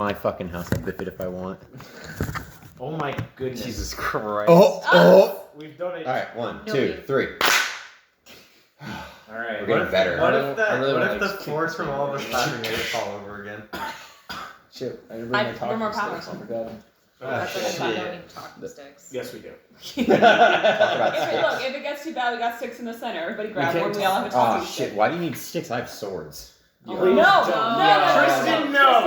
my fucking house. I'll bip it if I want. Oh my goodness. Jesus Christ. Oh. We've done it. All right, 1, Nobody. 2, 3. All right. We're getting better. What I if really what wanna, if the like, force kick from all of us this clapping made it all over again? Shit, I didn't I- bring my we're more talking sticks. powerful. I forgot them. That's what I shit. thought. No need talking sticks. Yes, we do. Talk about sticks. If it gets too bad, we got sticks in the center. Everybody grab can't one. We all have a Oh talking shit! stick. Why do you need sticks? I have swords. No, Please no, don't. no, Tristan, no.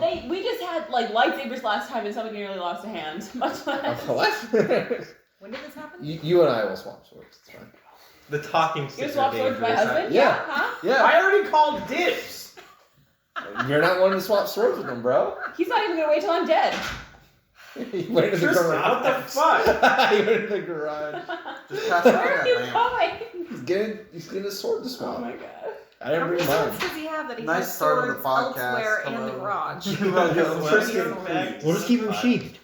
Tristan, we just had like lightsabers last time, and somebody nearly lost a hand. Much less. What? When did this happen? You and I will swap swords. It's fine. The talking You sticks swap are swords with my dangerous. husband? Yeah. Huh? Yeah. I already called dibs. You're not wanting to swap swords with them, bro. He's not even gonna wait till I'm dead. He went to the Tristan, garage. what the fuck? He went to the garage. Just pass Where out are that you lamp. going? He's getting a sword to Oh swap. my god. I didn't How many bring mine. swords does he have that he Nice has start on the swords podcast. elsewhere and the Hello. garage? Well, Tristan, We'll just keep them sheathed.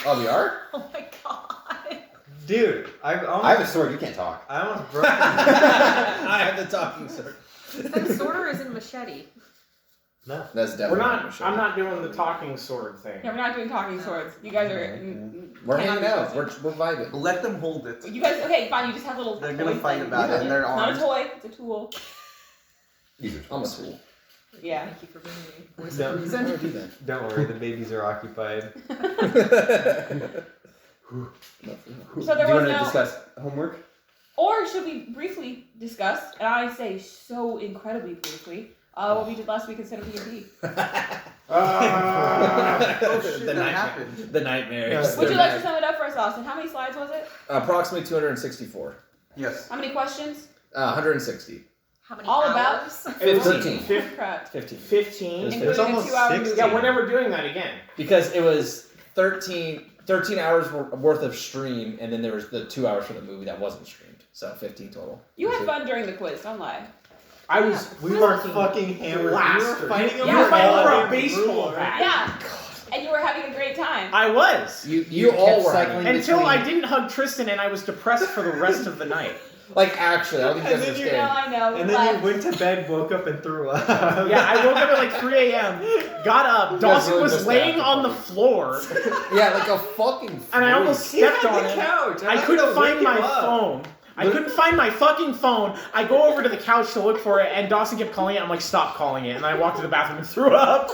Oh, the art? Oh my god. Dude, I I have a sword. You can't talk. I almost broke. I have the talking sword. Is that a sword or is it a machete? No. That's definitely We're not. a I'm not doing the talking sword thing. Yeah, we're not doing talking swords. You guys are. We're cannot hanging out. be We're trusted. vibing. Let them hold it. You guys, okay, fine. You just have little. They're gonna toys fight thing. about it, and they're It's not a armed. toy. It's a tool. These are I'm a tool. Yeah. Thank you for being me. Voice No. of I reason. don't do that. Don't worry, the babies are occupied. So there do you was want to no. discuss homework? Or should we briefly discuss, and I say so incredibly briefly, what we did last week instead of D&D? Oh shit, The that nightmare. happened. The nightmares. Would you They're like to bad. sum it up for us, Austin? How many slides was it? Approximately 264. Yes. How many questions? 160. How many All about- hours? 15. Correct. 15. 15. It's Including a almost 2-hour 60. movie. Yeah, we're never doing that again. Because it was 13 hours worth of stream, and then there was the 2 hours for the movie that wasn't streamed. So 15 total. You had fun during the quiz, don't lie. I was. We were fucking hammered. We were Blasted. fighting Yeah, over You were fighting all over our a baseball ruler. bat. Yeah. And you were having a great time. I was. You all were having Until I didn't hug Tristan and I was depressed for the rest of the night. Like, actually, I don't think And you then understand. No, I know. And but- then you went to bed, woke up, and threw up. Yeah, I woke up at like 3 a.m., got up, You guys Dawson really was missed laying that. on the floor, Yeah, like a fucking and I almost freak. stepped on it. couch. I couldn't find my phone. I couldn't find my fucking phone. I go over to the couch to look for it, and Dawson kept calling it. I'm like, stop calling it. And I walked to the bathroom and threw up.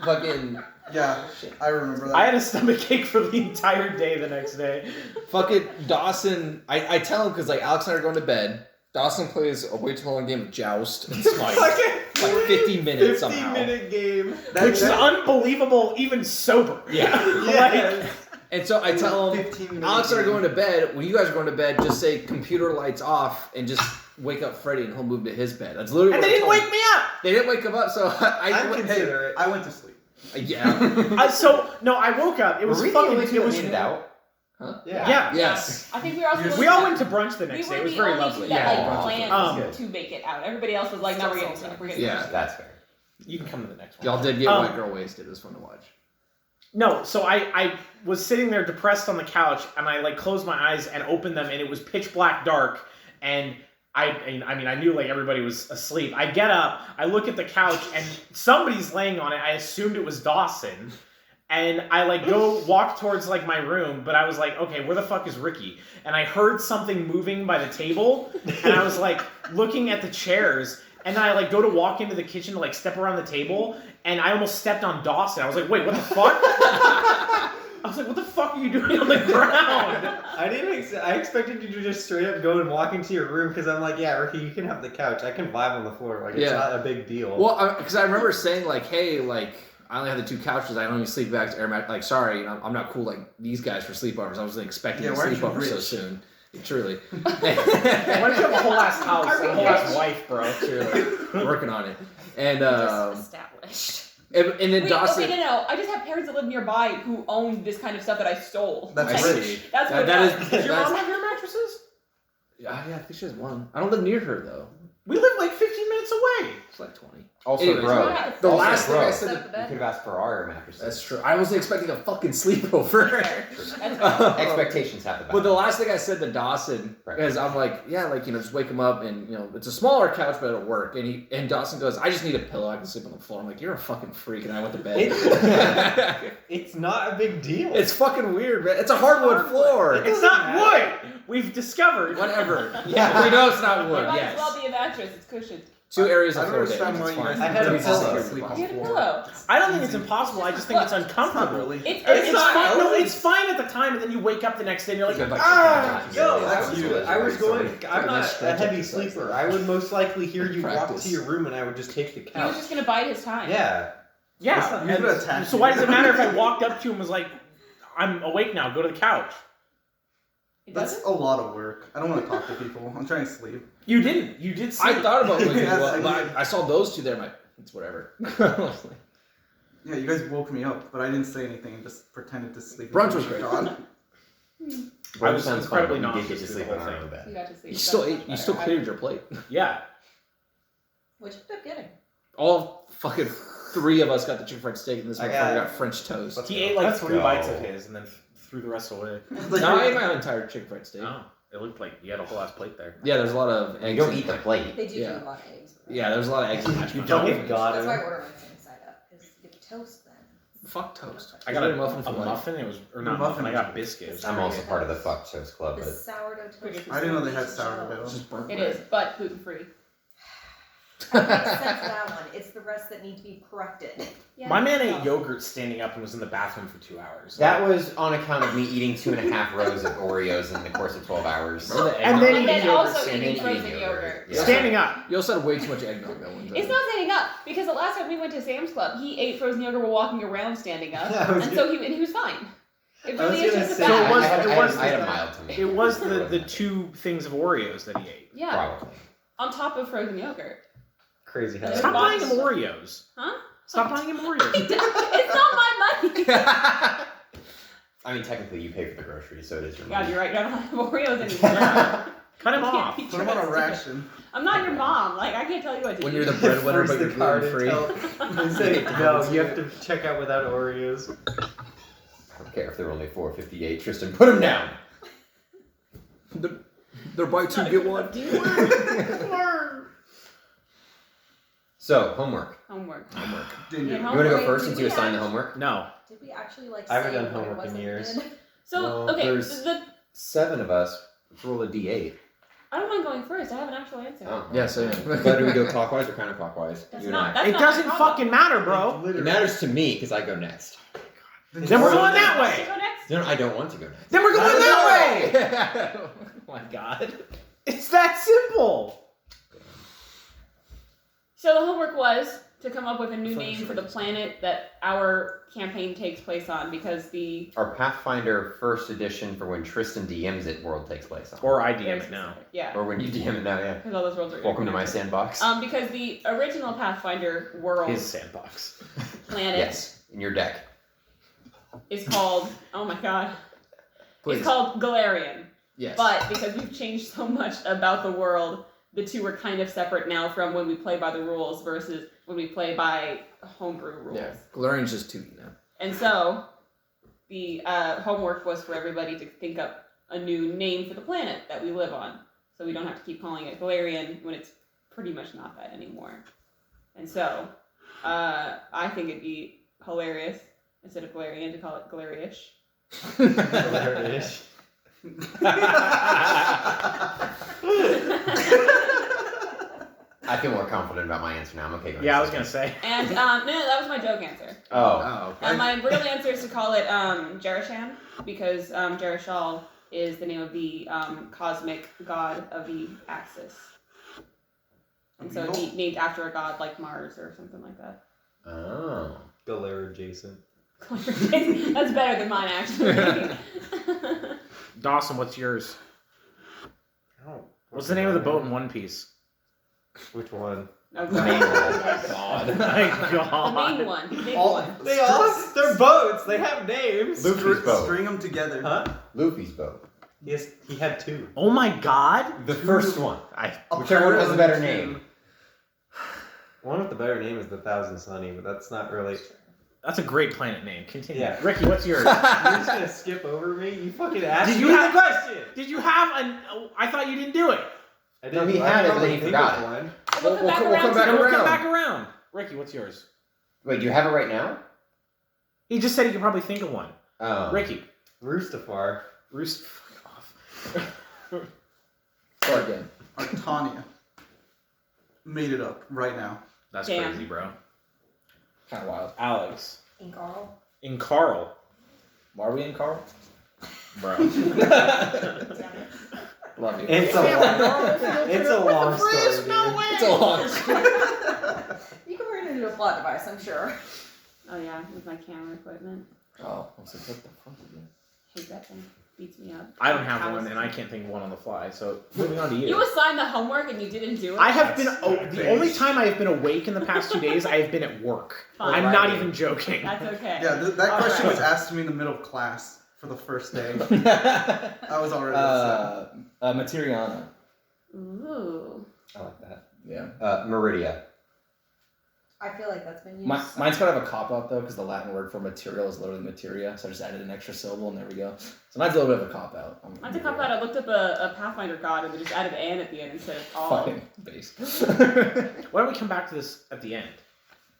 Fucking, Yeah, I remember that. I had a stomach ache for the entire day the next day. fucking Dawson. I tell him because like Alex and I are going to bed. Dawson plays a way too long game of Joust and Smite. like 50 minutes 50 somehow. minute game. Which is unbelievable, even sober. Yeah. Yes. And so I tell him, 15 minute Alex and I are game. going to bed. When you guys are going to bed, just say computer lights off and just wake up Freddy and he'll move to his bed. That's literally And what they I didn't told wake him. me up. They didn't wake him up, so I'm hey, considerate. I went to sleep. yeah. So, no, I woke up. It was fucking, it was, out. yeah. Yes. I think we were also. We all went to brunch the We next were day. It was the very only lovely. two that Yeah. like planned Um, to make it out. Everybody else was like, "No, we're getting we're getting Yeah. That's fair. You can come to the next one. Y'all did get Um, white girl wasted. It was fun to watch. No, so I was sitting there depressed on the couch, and I like closed my eyes and opened them, and it was pitch black dark, and I knew like everybody was asleep. I get up, I look at the couch, and somebody's laying on it. I assumed it was Dawson, and I like go walk towards like my room, but I was like, okay, where the fuck is Ricky? And I heard something moving by the table, and I was like looking at the chairs. And then I like go to walk into the kitchen to like step around the table, and I almost stepped on Dawson. I was like, wait, what the fuck? I was like, what the fuck are you doing on the ground? I didn't. I expected you to just straight up go and walk into your room because I'm like, yeah, Ricky, you can have the couch. I can vibe on the floor. Like it's Yeah. not a big deal. Well, because I remember saying like, hey, like I only have the 2 couches. I only sleep back to air mat. Like, sorry, I'm not cool like these guys for sleepovers. I wasn't expecting Yeah, a why aren't you sleepover so rich? soon. Truly. Why don't you have a whole ass house, a whole ass wife, bro? Truly. Working on it. And Just established. and then Wait, Dawson. okay, no. I just have parents that live nearby who own this kind of stuff that I stole. That's I Like, see. That's what that it is. Does your that's- mom have your mattresses? Yeah, I think she has one. I don't live near her though. We live like 15 minutes minutes away. It's like 20. Also, Anyways, bro. Right. The also, last thing bro, I you said. Except the could bed. have asked for our mattresses. That's true. I wasn't expecting a fucking sleepover. That's fair. Expectations have the But the last thing I said to Dawson, Right. because I'm like, yeah, like, you know, just wake him up and, you know, it's a smaller couch, but it'll work. And Dawson goes, I just need a pillow. I can sleep on the floor. I'm like, you're a fucking freak. And I went to bed. It's not a big deal. It's fucking weird, man. It's a hardwood floor. It's not wood. We've discovered. Whatever. Yeah, we know it's not It wood, might yes. as well be a mattress. It's cushioned. 2 areas I of don't floor damage. understand why It's you fine. guys I had a don't pillow. sleep on You the had a floor. pillow. I don't think it's impossible. I just think it's It's not uncomfortable. really. It's It's not fine. No, really. it's fine at the time, and then you wake up the next day and you're like, Good, like, ah. Yo, That's I was, you. I was going. I'm Nice not a stretch heavy exercise. sleeper. I would most likely hear you walk Practice. to your room, and I would just take the He was couch. just gonna bide his time. Yeah. Yeah. You could attach So me. why does it matter if I walked up to him and was like, I'm awake now, go to the couch? It That's doesn't? a lot of work. I don't want to talk to people. I'm trying to sleep. You didn't. You did I sleep. thought about waking Yes, you up, I but did. I saw those 2 there. I'm like, it's whatever. Yeah, you guys woke me up, but I didn't say anything and just pretended to sleep. Brunch was until great. you were gone. I was sounds incredibly fun, but you did get to nauseous sleep through on the our whole own You bed. got to sleep. You still That's ate. much You still better. cleared your plate. Yeah. What'd you end up getting? All fucking 3 of us got the chicken fried steak, and this I motherfucker got- got French toast. Let's He go. ate like Let's 3 go. bites of his and then threw the rest away. Like, No, I ate my entire chicken fried steak. Oh, it looked like you had a whole ass plate there. Yeah, there's a lot of And eggs. you don't in eat the it. plate. They do Yeah. do a lot of eggs. Yeah, there's a lot of eggs in mashed You potatoes. don't? Thank God. That's why I order mine side up, because you get the toast then. Fuck toast. I got a muffin for life. muffin. It was or not A muffin. muffin. I got biscuits. I'm also part of the Fuck Toast Club, The but sourdough toast. I didn't know they had is sourdough. It's just burnt It bread. is, but gluten free. That makes sense, that one. It's the rest that need to be corrected. Yeah. My man ate yogurt standing up and was in the bathroom for 2 hours. that was on account of me eating 2.5 rows of Oreos in the course of 12 hours. Remember the And eggnog? then And then eating yogurt, also and eating then frozen eating yogurt. yogurt. Yeah. standing up. You also had way too much eggnog that one time. It's not standing up because the last time we went to Sam's Club, he ate frozen yogurt while walking around standing up, Yeah, I was and so he was fine. It I was really is gonna just a say, So it fact. was- I had, it I had- was- I had a mild to me. It was the 2 things of Oreos that he ate. Yeah, Probably. on top of frozen yogurt. Crazy how Stop Stop that buying box. him Oreos. Huh? Stop buying him Oreos. It's not my money. I mean, technically, you pay for the groceries, so it is your God, money. you're right. I don't have Oreos anymore. Yeah. Cut him I can't off. be Put them on a trusted. ration. I'm not your mom. Like I can't tell you what to When do. you're the breadwinner, but Force you're the card gluten free. until- They say, no, you have to check out without Oreos. I don't care if they're only $4.58. Tristan, put them down. They're buy 2 get 1. So, homework. Homework. Didn't Yeah, you? You want to go Wait, first did since we you assigned the actually- homework? No. Did we actually like I haven't say done what it homework was in that we years. did? So Well, okay, there's- 7 of us. Let's roll a D8. I don't mind going first. I have an actual answer. Oh. Yeah, so But do we go clockwise or counterclockwise? That's You and not. I. That's It not doesn't my problem. fucking matter, bro. It matters to me because I go next. Then we're going that Want to way. go next? No, I don't want to go next. Then we're going that way. Oh my god. It's that simple. So the homework was to come up with a new name for the planet that our campaign takes place on, because the Our Pathfinder first edition for when Tristan DMs it world takes place on. Or I DM it now. Yeah, Or when you DM it now, yeah. because all those worlds are Welcome to my interconnected. sandbox. Because the original Pathfinder world His sandbox. planet Yes, in your deck. is called. Oh my god, Please. it's called Galarian. Yes. But because we've changed so much about the world, the two are kind of separate now from when we play by the rules versus when we play by homebrew rules. Yeah. Galarian's just 2 now. And so, the homework was for everybody to think up a new name for the planet that we live on. So we don't have to keep calling it Galarian when it's pretty much not that anymore. And so, I think it'd be hilarious, instead of Galarian, to call it Galariish. Hilarious. I feel more confident about my answer now. I'm okay going Yeah, I was second. gonna say. And, no, that was my joke answer. Oh. Oh, okay. And my real answer is to call it Jarashan, because Jarashal is the name of the cosmic god of the Axis. And so it'd be named after a god like Mars or something like that. Oh. Galera adjacent. That's better than mine, actually. Dawson, what's yours? Oh, What's the name of the boat in One Piece? Which one? Oh, The main one. God. My The God. main one. The big All- one. They all, they're boats. They have names. Luffy's boat. String them together. Huh? Luffy's boat. Yes, he had 2. Oh my God. The first one. I. Whichever one has a better Apparently name. One with the better name is the Thousand Sunny, but that's not really. That's a great planet name. Continue. Yeah. Ricky, what's yours? You're just gonna skip over me? You fucking asked Did me you have- the question. Did you have an? I thought you didn't do it. I No, didn't. he I had it, probably but he think forgot of it. one. We'll come back we'll around come to back Then we'll come around. back around. Ricky, what's yours? Wait, do you have it right now? He just said he could probably think of one. Oh. Ricky, Roostafar. Roost. Fuck off. Start again. Tanya. Made it up right now. That's Damn. crazy, bro. Kind of wild. Alex. And Carl. In Carl. Why are we in, Carl? Bro. Damn it. Love you. It's a long. It's a long story. Dude. It's a long story. You can turn it into a plot device, I'm sure. Oh yeah, with my camera equipment. Oh, I was like, what the fuck again? Hate that thing. Beats me up. I don't have How one, is- and I can't think of one on the fly. So moving on to you. You assigned the homework and you didn't do it. I have been. That's The only time I have been awake in the past 2 days, I have been at work. Fine. I'm not even joking. That's okay. Yeah, that All question right. was asked to me in the middle of class for the first day. I was already upset. Materiana. Ooh. I like that. Yeah. Meridia. I feel like that's been used. Mine's kind of a cop out though, because the Latin word for material is literally materia, so I just added an extra syllable, and there we go. So mine's a little bit of a cop out. Not to cop out, I looked up a Pathfinder god and they just added an at the end instead of all. Fucking base. Why don't we come back to this at the end?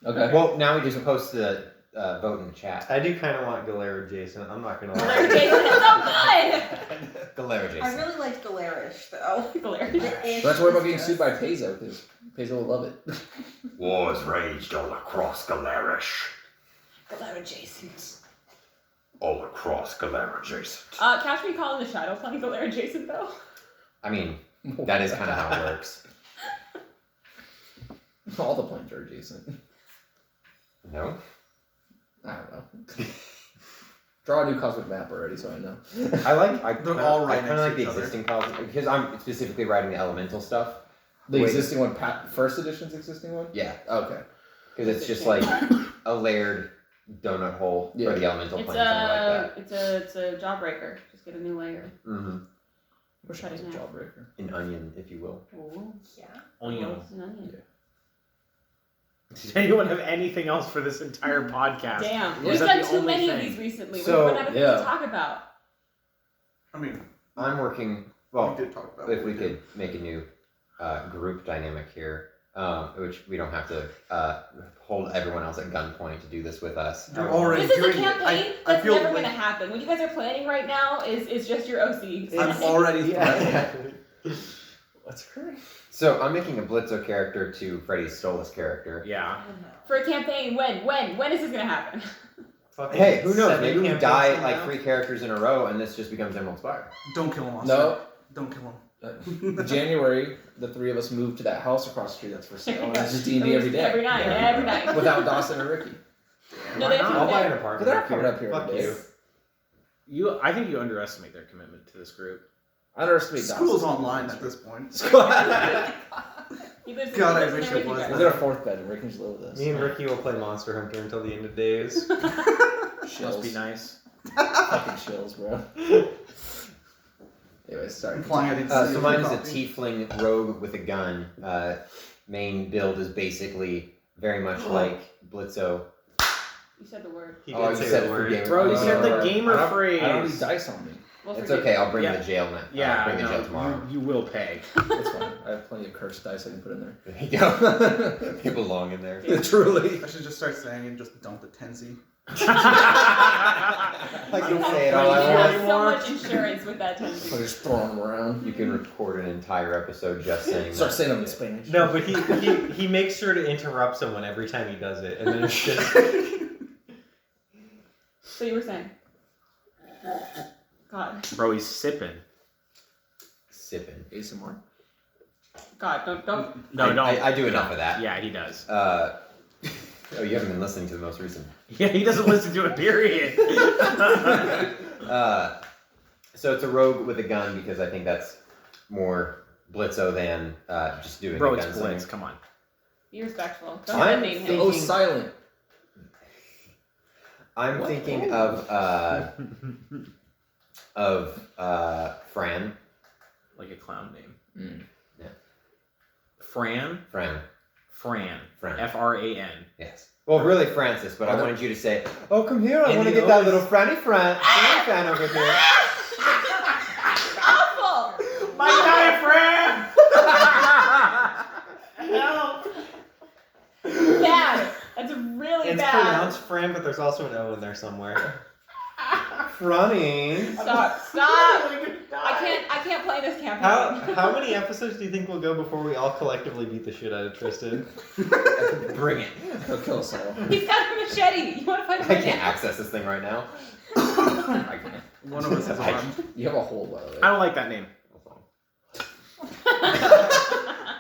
Okay. Well, now we just supposed to vote in the chat. I do kind of want Galera Jason. I'm not gonna Galarian lie. Jason is so good! Galera I Jason. really liked Galarish, though. Galarian. The ish But that's why about was getting just- sued by Peso, because Peso will love it. Wars raged all across Galarish. Galarian Jason. All across Galarish. Catch me calling the Shadow Clone Galarian Jason though. I mean, that is kind of how it works. All the planes are adjacent. No? I don't know. Draw a new cosmic map already, so I know. They're all right I kind of like next to the each other. existing cosmos because I'm specifically writing the elemental stuff. The Wait. existing one, first edition's existing one? Yeah, Okay. because it's just like a layered donut hole Yeah. for the elemental It's plane, something like that. it's a jawbreaker. Just get a new layer. Mm-hmm. Wish I was a jawbreaker. An onion, if you will. Ooh. Yeah. Onion. It's an onion. Did anyone have anything else for this entire podcast? Damn. Or We've is that done the too only many of thing? these recently. So, We're not yeah. to talk about. I mean, I'm working. we Well, did talk about if what we did. could make a new group dynamic here, which we don't have to hold everyone else at gunpoint to do this with us. You're already This is a doing it. campaign I that's feel never like going to happen. What you guys are planning right now is just your OC. I'm already threatened. What's occurring? So I'm making a Blitzo character to Freddy's Stolas character. Yeah. Oh, no. For a campaign, when is this going to happen? Fucking Hey, who knows? 7 Maybe we campaigns die from like now. 3 characters in a row, and this just becomes Emerald Spire. Don't kill him, Austin. No. Don't kill him. January, the three of us moved to that house across the street that's for sale. And it's just D&D every day. Every night, every night. Without Dawson or Ricky. No, Why they have not? to I'll buy an move apartment. They're up coming here. up here Fuck today. you. I think you underestimate their commitment to this group. I underestimate School's Dawson. online at this point. He lives in- God, he I lives in wish every it was. guy. Is there a fourth bed? And Ricky can just live with us. Me and Ricky will play Monster Hunter until the end of days. Must Shills. be nice. Fucking chills, bro. Anyways, sorry. Implying I didn't So see mine your is a copy. tiefling rogue with a gun. Main build is basically very much like Blitzo. You said the word. He Oh, did you say said the it for word. gamer. Bro, you said the Oh. gamer I don't phrase. need dice on me. We'll It's forgive okay. you. I'll bring Yeah. the jail net. Yeah, bring the jail no, tomorrow. you will pay. That's fine. I have plenty of cursed dice I can put in there. There you go. They belong in there. Truly. I should just start saying and just dump the Tenzi. I can say it all You I have want. so much insurance with that I tendency. just throw them around. You can record an entire episode just saying Start that. saying them in Spanish. No, but he makes sure to interrupt someone every time he does it, and then it's just So you were saying? God, Bro, he's sipping. Sipping. ASMR. God, don't. No, no. I do enough of that. Yeah, he does. Oh, you haven't been listening to the most recent. Yeah, he doesn't listen to it, period. So it's a rogue with a gun because I think that's more Blitzo than just doing Bro, a it's gun Blitz. slinging. Come on. Be respectful. Don't I'm name him. thinking- Oh, silent. I'm What? thinking of Fran. Like a clown name. Mm. Yeah. Fran? Fran. Fran. Fran. F-R-A-N. Yes. Well, really Francis, but I Other- wanted you to say, "Oh, come here! I And want to you get that always- little Franny fan over here." Awful. My diaphragm! Help! Bad. That's really It's bad. pronounced Fran, but there's also an O in there somewhere. Franny. Stop. I can't play this campaign. How many episodes do you think will go before we all collectively beat the shit out of Tristan? Bring it. He'll kill us all. He's got a machete. You want to fight him? I can't access this thing right now. I can't. One of us is armed. You have a hole, by the way. I don't like that name.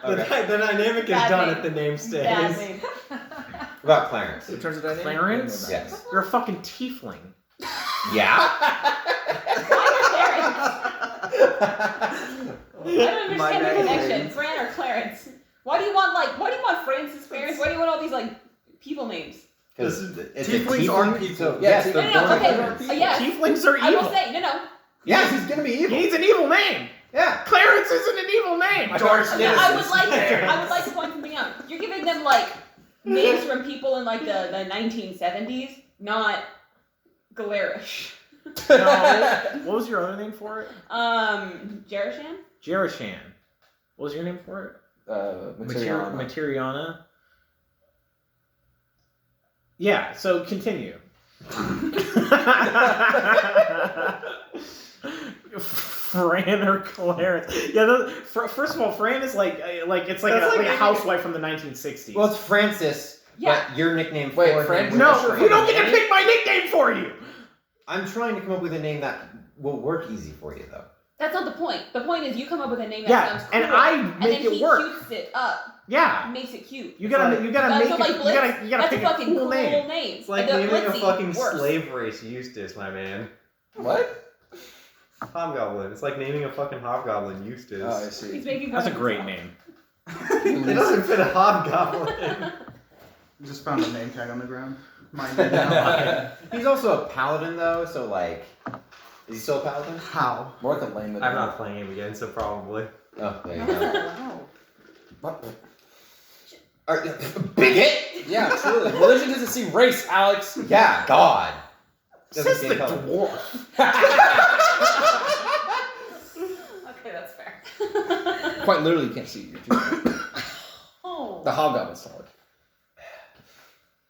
Okay. The dynamic is Bad done name. if the name stays. Bad name. What about Clarence? In terms of dynamic? Clarence? Yes. You're a fucking tiefling. Yeah. I don't My understand the name connection. is- Fran or Clarence? Why do you want Francis Clarence? Why do you want all these like people names? Because it's Tieflings a are tiefling. people. So, Yeah, yes, tieflings- they're No, no, born okay. Clarence. Yes. Tieflings are I will evil. say no. Yes, he's gonna be He evil. needs an evil name. Yeah. Clarence isn't an evil name. George I would like to point something out. You're giving them like names from people in like the 1970s, not Galerish. No. What was your other name for it? Jerushan? Jerushan. What was your name for it? Material. Materiana. Yeah, so continue. Fran or Clarence? Yeah, first of all, Fran is like it's like That's a like- housewife from the 1960s. Well, it's Francis. Yeah. But your nickname Wait, for Fran- him. no, sure you don't from get to the pick my nickname for you. I'm trying to come up with a name that will work easy for you, though. That's not the point. The point is you come up with a name that Yeah, sounds cool, and I and make then it he work. cutes it up, Yeah, makes it cute. you gotta Like- make So, it. like You Blitz, gotta That's pick a fucking cool name. name. It's like The naming a Blitzy fucking works. slave race Eustace, my man. What? Hobgoblin. It's like naming a fucking hobgoblin Eustace. Oh, I He's see. making That's a fun of great himself. name. It doesn't fit a hobgoblin. Just found a name tag on the ground. Mine did now. He's also a paladin, though, so, like... Is he still a paladin? How? More like a lame. I'm not playing him again, so probably. Oh, there you How is go. that allowed? Bigot? Yeah, truly. Religion doesn't see race, Alex. Yeah, God. Doesn't Says see the color. dwarf. Okay, that's fair. Quite literally, you can't see your tooth. Oh. The hobgoblin's solid.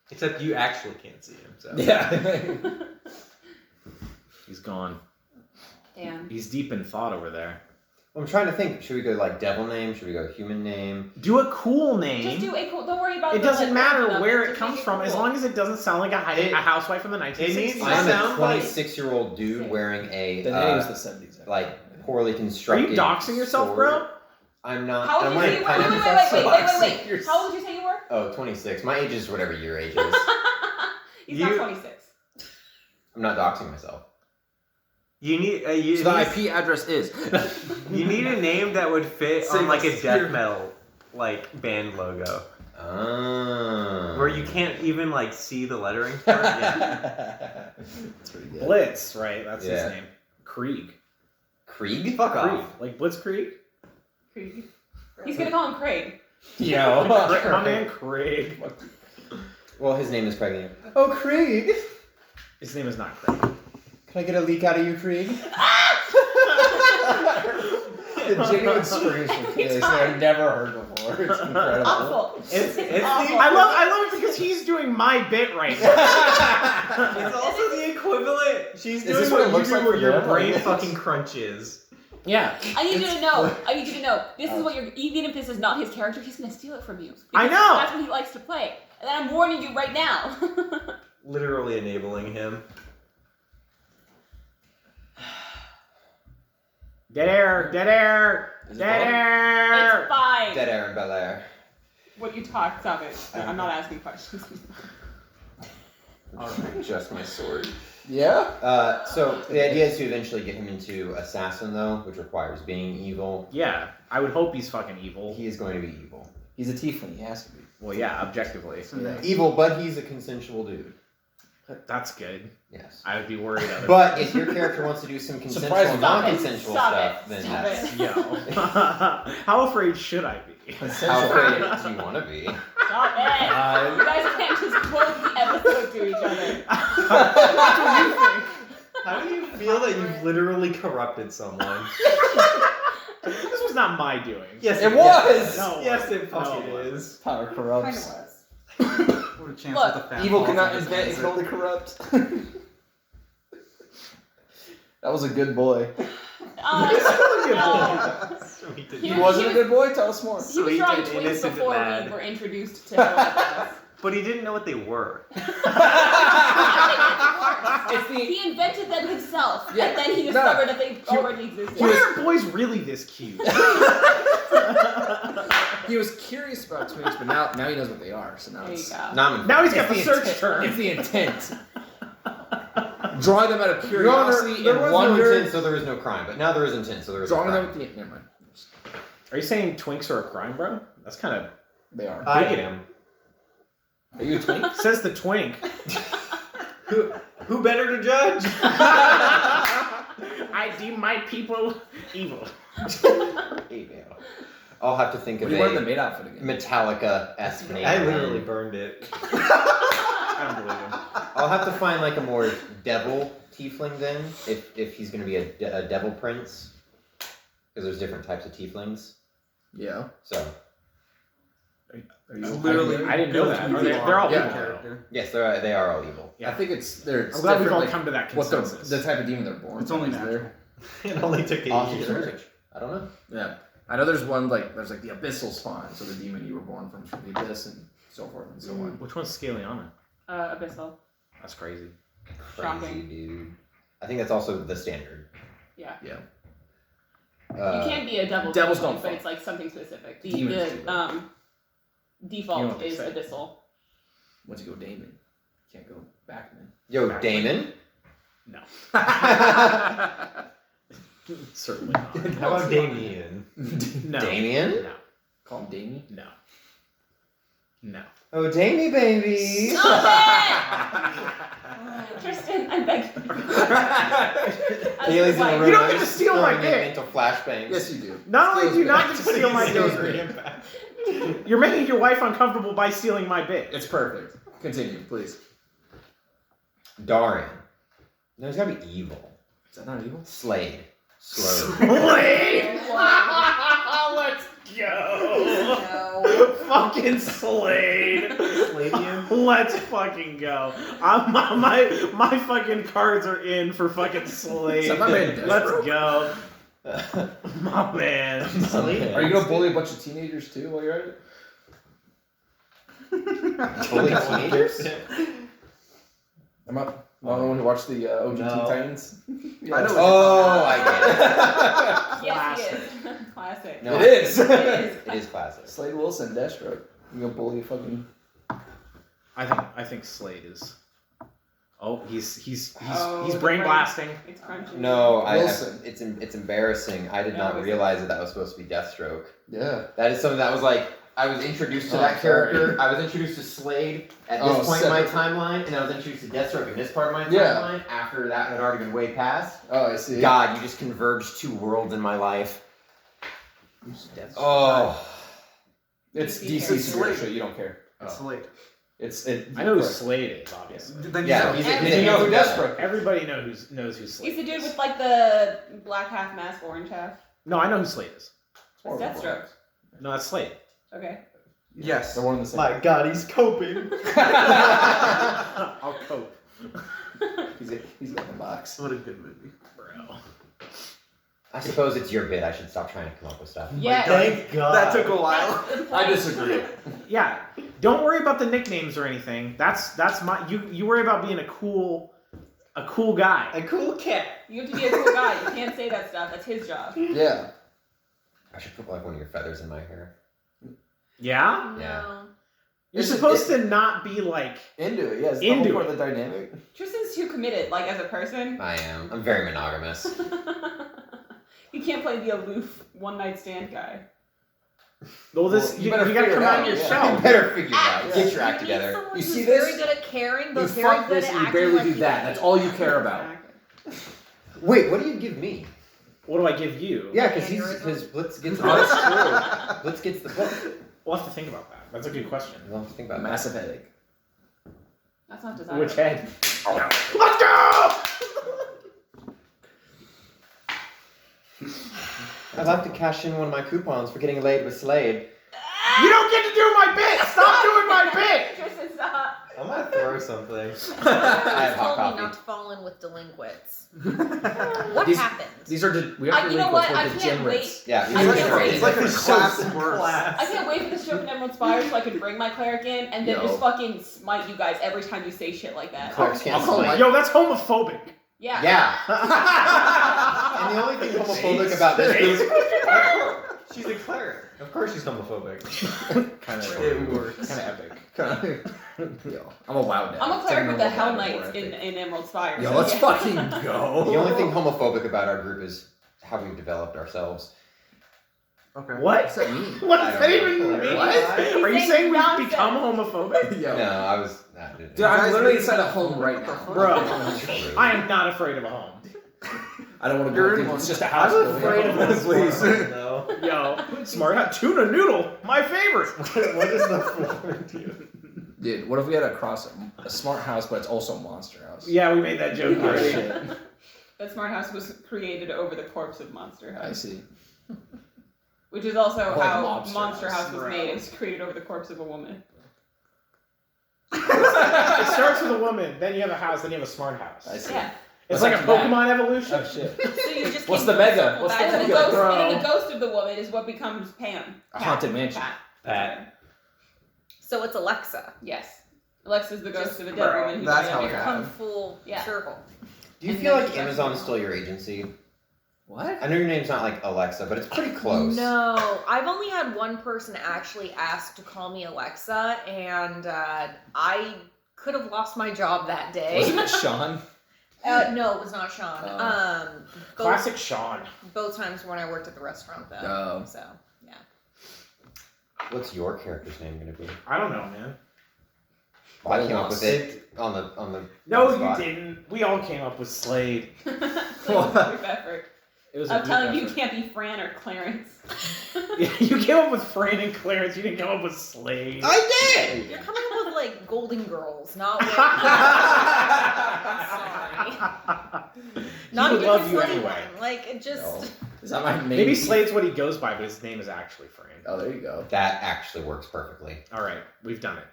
Except you actually can't see him, so. Yeah. He's gone. Damn. He's deep in thought over there. I'm trying to think. Should we go, like, devil name? Should we go human name? Do a cool name. Just do a cool. Don't worry about. It the, doesn't like, matter origin of where it just comes make from, as cool. long as it doesn't sound like It- a housewife from the needs 1960s. to I'm a sound like- 26-year-old dude wearing a, The name was the 70s. like, poorly Are constructed you doxing yourself, sword. bro? I'm not. How old I'm did you say wearing you were? Wait, pineapple wait. socks. How old did you say you were? Oh, 26. My age is whatever your age is. He's You- not 26. I'm not doxing myself. You need So the IP address is. you need a name that would fit Say on like a this. death metal like band logo. Oh. Where you can't even like see the lettering for it. Yeah. That's pretty good. Blitz, right? That's Yeah. his name. Krieg. Krieg? Fuck Krieg. off. Like Blitzkrieg? Craig. He's gonna call him Craig. Yo. My man Craig. Well, his name is Craig. Oh, Krieg! His name is not Craig. Can I get a leak out of you, Krieg? The genuine screams from kids that I've never heard before. It's incredible. Awful. It's awful. I love it because he's doing my bit right now. It's also the equivalent. She's Is this doing what it what you looks do like where for your them? brain Like- fucking crunches. Yeah. I need you to know. This is what you're. Even if this is not his character, he's gonna steal it from you. I Because know. That's what he likes to play. And I'm warning you right now. Literally enabling him. Dead air. Dead air. Is it Dead Bob? air. It's fine. Dead Air and Bel Air. What you talk, stop it. I'm not asking questions. Just my sword. Yeah? So the idea is to eventually get him into assassin, though, which requires being evil. Yeah. I would hope he's fucking evil. He is going to be evil. He's a tiefling. He has to be. Well, yeah, objectively. Yeah. Evil, but he's a consensual dude. That's good. Yes. I would be worried otherwise. But if your character wants to do some consensual, Surprisingly. non-consensual Stop stuff, it. then Stop yes. it. Yo. How afraid should I be? How afraid do you want to be? Stop it! You guys can't just quote the episode to each other. That's what you think. How do you feel that you've literally corrupted someone? This was not my doing. Yes, It was! No, Yes, it no, fucking it wasn't. is. Power Kind corrupts. of was. What a chance Look, with the fan Evil falls cannot on this invent, it answer. can only corrupt. That was a good boy. No. Sweet He He wasn't a good boy? Tell us more. He was Sweet drawing and twins innocent before lad. we were introduced to Hello. But he didn't know what they were. It's the, He invented them himself, Yeah. and then he No. discovered that they already existed. Why are boys really this cute? he was curious about twins, but now he knows what they are. So now There you it's go. Now he's got It's the the search intent. term. It's the intent. Drawing them out of Your Honor, curiosity there and was wonder. no intent, so there was no crime. But now there is intent, so there is a Drawing them crime. with the never mind. Are you saying twinks are a crime, bro? That's kind of They are. I bigoted. am. Are you a twink? Says the twink. Who better to judge? I deem my people evil. I'll have to think What of do you wear the a maid outfit again? Metallica-esque name. I literally burned it. I don't believe him. I'll have to find like a more devil tiefling then, if he's gonna be a devil prince, because there's different types of tieflings. Yeah. So Are It's you literally I didn't know built that. into Are they- the they're all main evil. character. yes, they are all evil. Yeah. I think it's they're. I'm glad we've all like, come to that what the consensus. type of demon they're born. It's only from, is natural. It only took a I'll year. research. I don't know. Yeah. I know there's one there's like the abyssal spawn, so the demon you were born from the abyss and so forth and so on. Which one's Scaliana? Abyssal. That's crazy. Crazy Shocking. dude. I think that's also the standard. Yeah. Yeah. You can't be a devil. devils demon, don't but fuck. it's like something specific. The Demons do, though. You default don't is accept. abyssal. Once you go Damon, you can't go back, man. Yo, Damon. No. Certainly not. How about Damien? No. Damien? No. Call him Damie. No. No. Oh, Damie, baby. Stop it! Tristan, I beg you. Haley's in the room. You don't I get was to steal my throwing in dick. mental flashbangs. Yes, you do. Not only do you not Steals get to steal my Steals dick, back. you're making your wife uncomfortable by stealing my bit. It's perfect. Continue, please. Darian. No, he's gotta be evil. Is that not evil? Slade. Slode. Slade! Let's go! No. Fucking Slade! Sladian? Let's fucking go. My fucking cards are in for fucking Slade. Is that my man Let's Destro? go. My man. Are you gonna bully a bunch of teenagers too while you're at it? Bully teenagers? I'm up. I'm the one who watched the OG No. Teen Titans. I know. Oh, I get Yes, he is. Classic. No. It is. It is. it. It is classic. Slade Wilson, Deathstroke. You gonna bully a fucking? I think Slade is. Oh, he's Oh, the brain brain. blasting. It's crunchy. No, Wilson. it's embarrassing. I did No, not it's- realize that was supposed to be Deathstroke. Yeah. That is something that was like, I was introduced to Oh, that sorry. character. I was introduced to Slade at Oh, this point in my separate. timeline, and I was introduced to Deathstroke in this part of my Yeah. timeline after that had already been way past. Oh, I see. God, you just converged two worlds in my life. Who's Deathstroke? Oh. It's DC DC character. Super Show. You don't care. It's Oh. late. I know who Slade is, obviously. Then you Yeah, don't. he's You a know who villain. Deathstroke? Everybody knows who He's Slade the is. dude with like the black half mask, orange half. No, I know who Slade is. That's Deathstroke. No, that's Slade. Okay. Yes. They're one and the same. My God, he's coping. I'll cope, He's got the box. What a good movie. bro. I suppose it's your bit. I should stop trying to come up with stuff. Yes. Thank God. That took a while. That's the I point. disagree. Yeah, don't worry about the nicknames or anything. That's my you worry about being a cool guy. A cool cat. You have to be a cool guy. You can't say that stuff. That's his job. Yeah. I should put like one of your feathers in my hair. Yeah, Yeah. you're It's- supposed to not be like. Into it, yes. Into the whole part it. of the dynamic. Tristan's too committed, like as a person. I am. I'm very monogamous. You can't play the aloof one night stand guy. Well, this Well, you you, better you gotta figure come it out out, your yeah. You shell. better figure it out. Act. Get your act You need together. someone You who's see very this? good at caring, but You very fuck good this at and you acting barely like do he that. doesn't. That's all you care about. Wait, what do you give me? What do I give you? Yeah, because Aneurysm. Blitz gets Oh, that's true. Blitz gets the book. We'll have to think about that. That's a good question. We'll have to think about Massive headache. That's not desirable. Which head? Let's go! I'd like to cash in one of my coupons for getting laid with Slade. You don't get to do my bit! Stop doing my bit! Tristan, stop. I'm gonna throw something. I He's have hot told me coffee. not to fall in with delinquents. What These- happened? These are we have You know what? delinquents I with can't degenerates. Yeah, I you're can't right. wait. It's like a It's class so worse. I can't wait for the show of Emerald Spire so I can bring my cleric in and then Yo. just fucking smite you guys every time you say shit like that. Clerks can't I'll call smite. Yo, that's homophobic. Yeah. Yeah. And the only thing homophobic about this is She's a cleric. Of course she's homophobic. Kind of. It works. Kind of epic. Yo, I'm a wow now. I'm a cleric with the Hell Knight Knights in Emerald Spire. Yo, so let's yeah. fucking go. the only thing homophobic about our group is how we've developed ourselves. Okay. What? What's that mean? What I does don't that know. even mean? What? Are you He's saying we've nonsense. become homophobic? Yo. No, I was. Nah, Dude, I'm Guys, literally we- inside a home right now. Bro, I am not afraid of a home. I don't want to You're go. in Dude, one. it's just a house. I'm building. afraid of this Please. though. Yo, smart hot tuna noodle, my favorite. What does the floor do? Dude, what if we had a smart house, but it's also a monster house? Yeah, we made that joke Oh, already. shit. That Smart House was created over the corpse of Monster I House. see. Which is also Like how Mobster Monster House. House was made. It was created over the corpse of a woman. It starts with a woman, then you have a house, then you have a smart house. I see. Yeah. It's What's like a after that? Pokemon evolution. Oh shit. So you just What's came the full mega? circle What's back the to And mega? then, Bro. and then the ghost of the woman is what becomes Pam. A haunted mansion. Pat. So it's Alexa. Yes. Alexa's the ghost Just- of a dead Bro, woman who that's died how on it your happened. Come full Yeah. circle. Do you And feel then like she Amazon gets is still your agency? What? I know your name's not like Alexa, but it's pretty close. No, I've only had one person actually ask to call me Alexa, and I could have lost my job that day. Wasn't it Sean? No, it was not Sean. Oh. Both, Classic Sean. both times when I worked at the restaurant, though. Oh. So, yeah. What's your character's name gonna be? I don't know, man. Well, I came up with it on the. No, on the you spot. didn't. We all came up with Slade. It was a group effort. It was I'm a telling you, group you can't be Fran or Clarence. effort. You came up with Fran and Clarence. You didn't come up with Slade. I did. You're coming up with, like, Golden Girls, not with... Sorry. Not would even love the you slutty anyway. one. Like, it just... No. Is that my name? Maybe Slade's what he goes by, but his name is actually Fran. Oh, there you go. That actually works perfectly. All right, we've done it.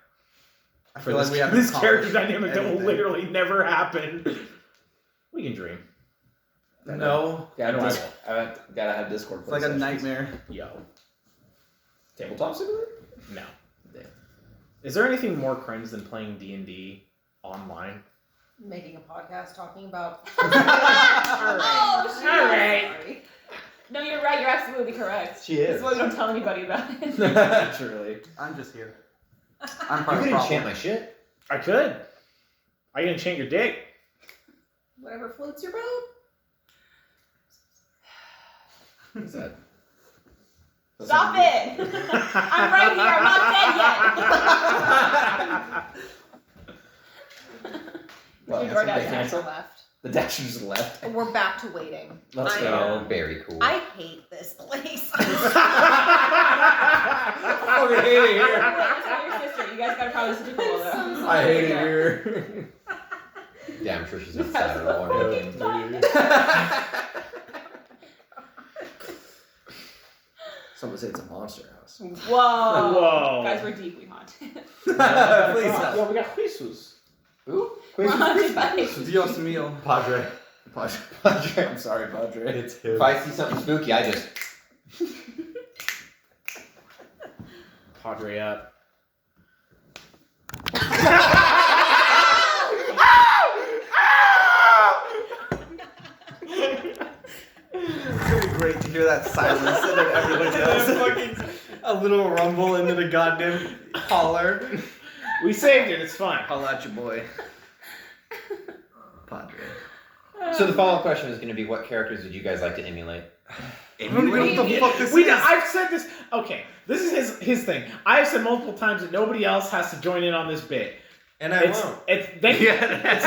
I For feel this, like we haven't this character accomplished dynamic that will anything. literally never happen. We can dream. No. Yeah, Impossible. I gotta have Discord. It's like a sessions. nightmare. Yo. Tabletop simulator? No. Damn. Is there anything more cringe than playing D&D online? Making a podcast talking about... Oh, shit. All right. Sorry. No, you're right. You're absolutely correct. She That's is. why we don't tell anybody about it. Truly. I'm just here. I'm You part of could the enchant problem. my shit. I could. I can enchant your dick. Whatever floats your boat. What's that? Stop it! I'm right here. I'm not dead yet. Well, Your that's what DoorDash they cancel? Left. The Dash just left. We're back to waiting. Let's I go. know. Very cool. I hate this place. Fucking hate it here. Wait, tell your sister. You guys gotta probably sit cool though. I hate it here. Yeah, I'm sure she's outside of all. Someone say it's a monster house. Whoa. Whoa. Guys, we're deeply haunted. Please Yo, no. we got Jesus. Who? We're haunted by Dios mío. Padre. Padre. I'm sorry, Padre. It's him. If I see something spooky, I just. Padre up. It's gonna be great to hear that silence and then everybody And else. then fucking a little rumble into the goddamn holler. We saved it. It's fine. Holla at your boy. Padre. So the follow-up question is going to be, what characters would you guys like to emulate? I don't even know what the fuck this We is. I've said this. Okay, this is his thing. I have said multiple times that nobody else has to join in on this bit. And I It's won't. it's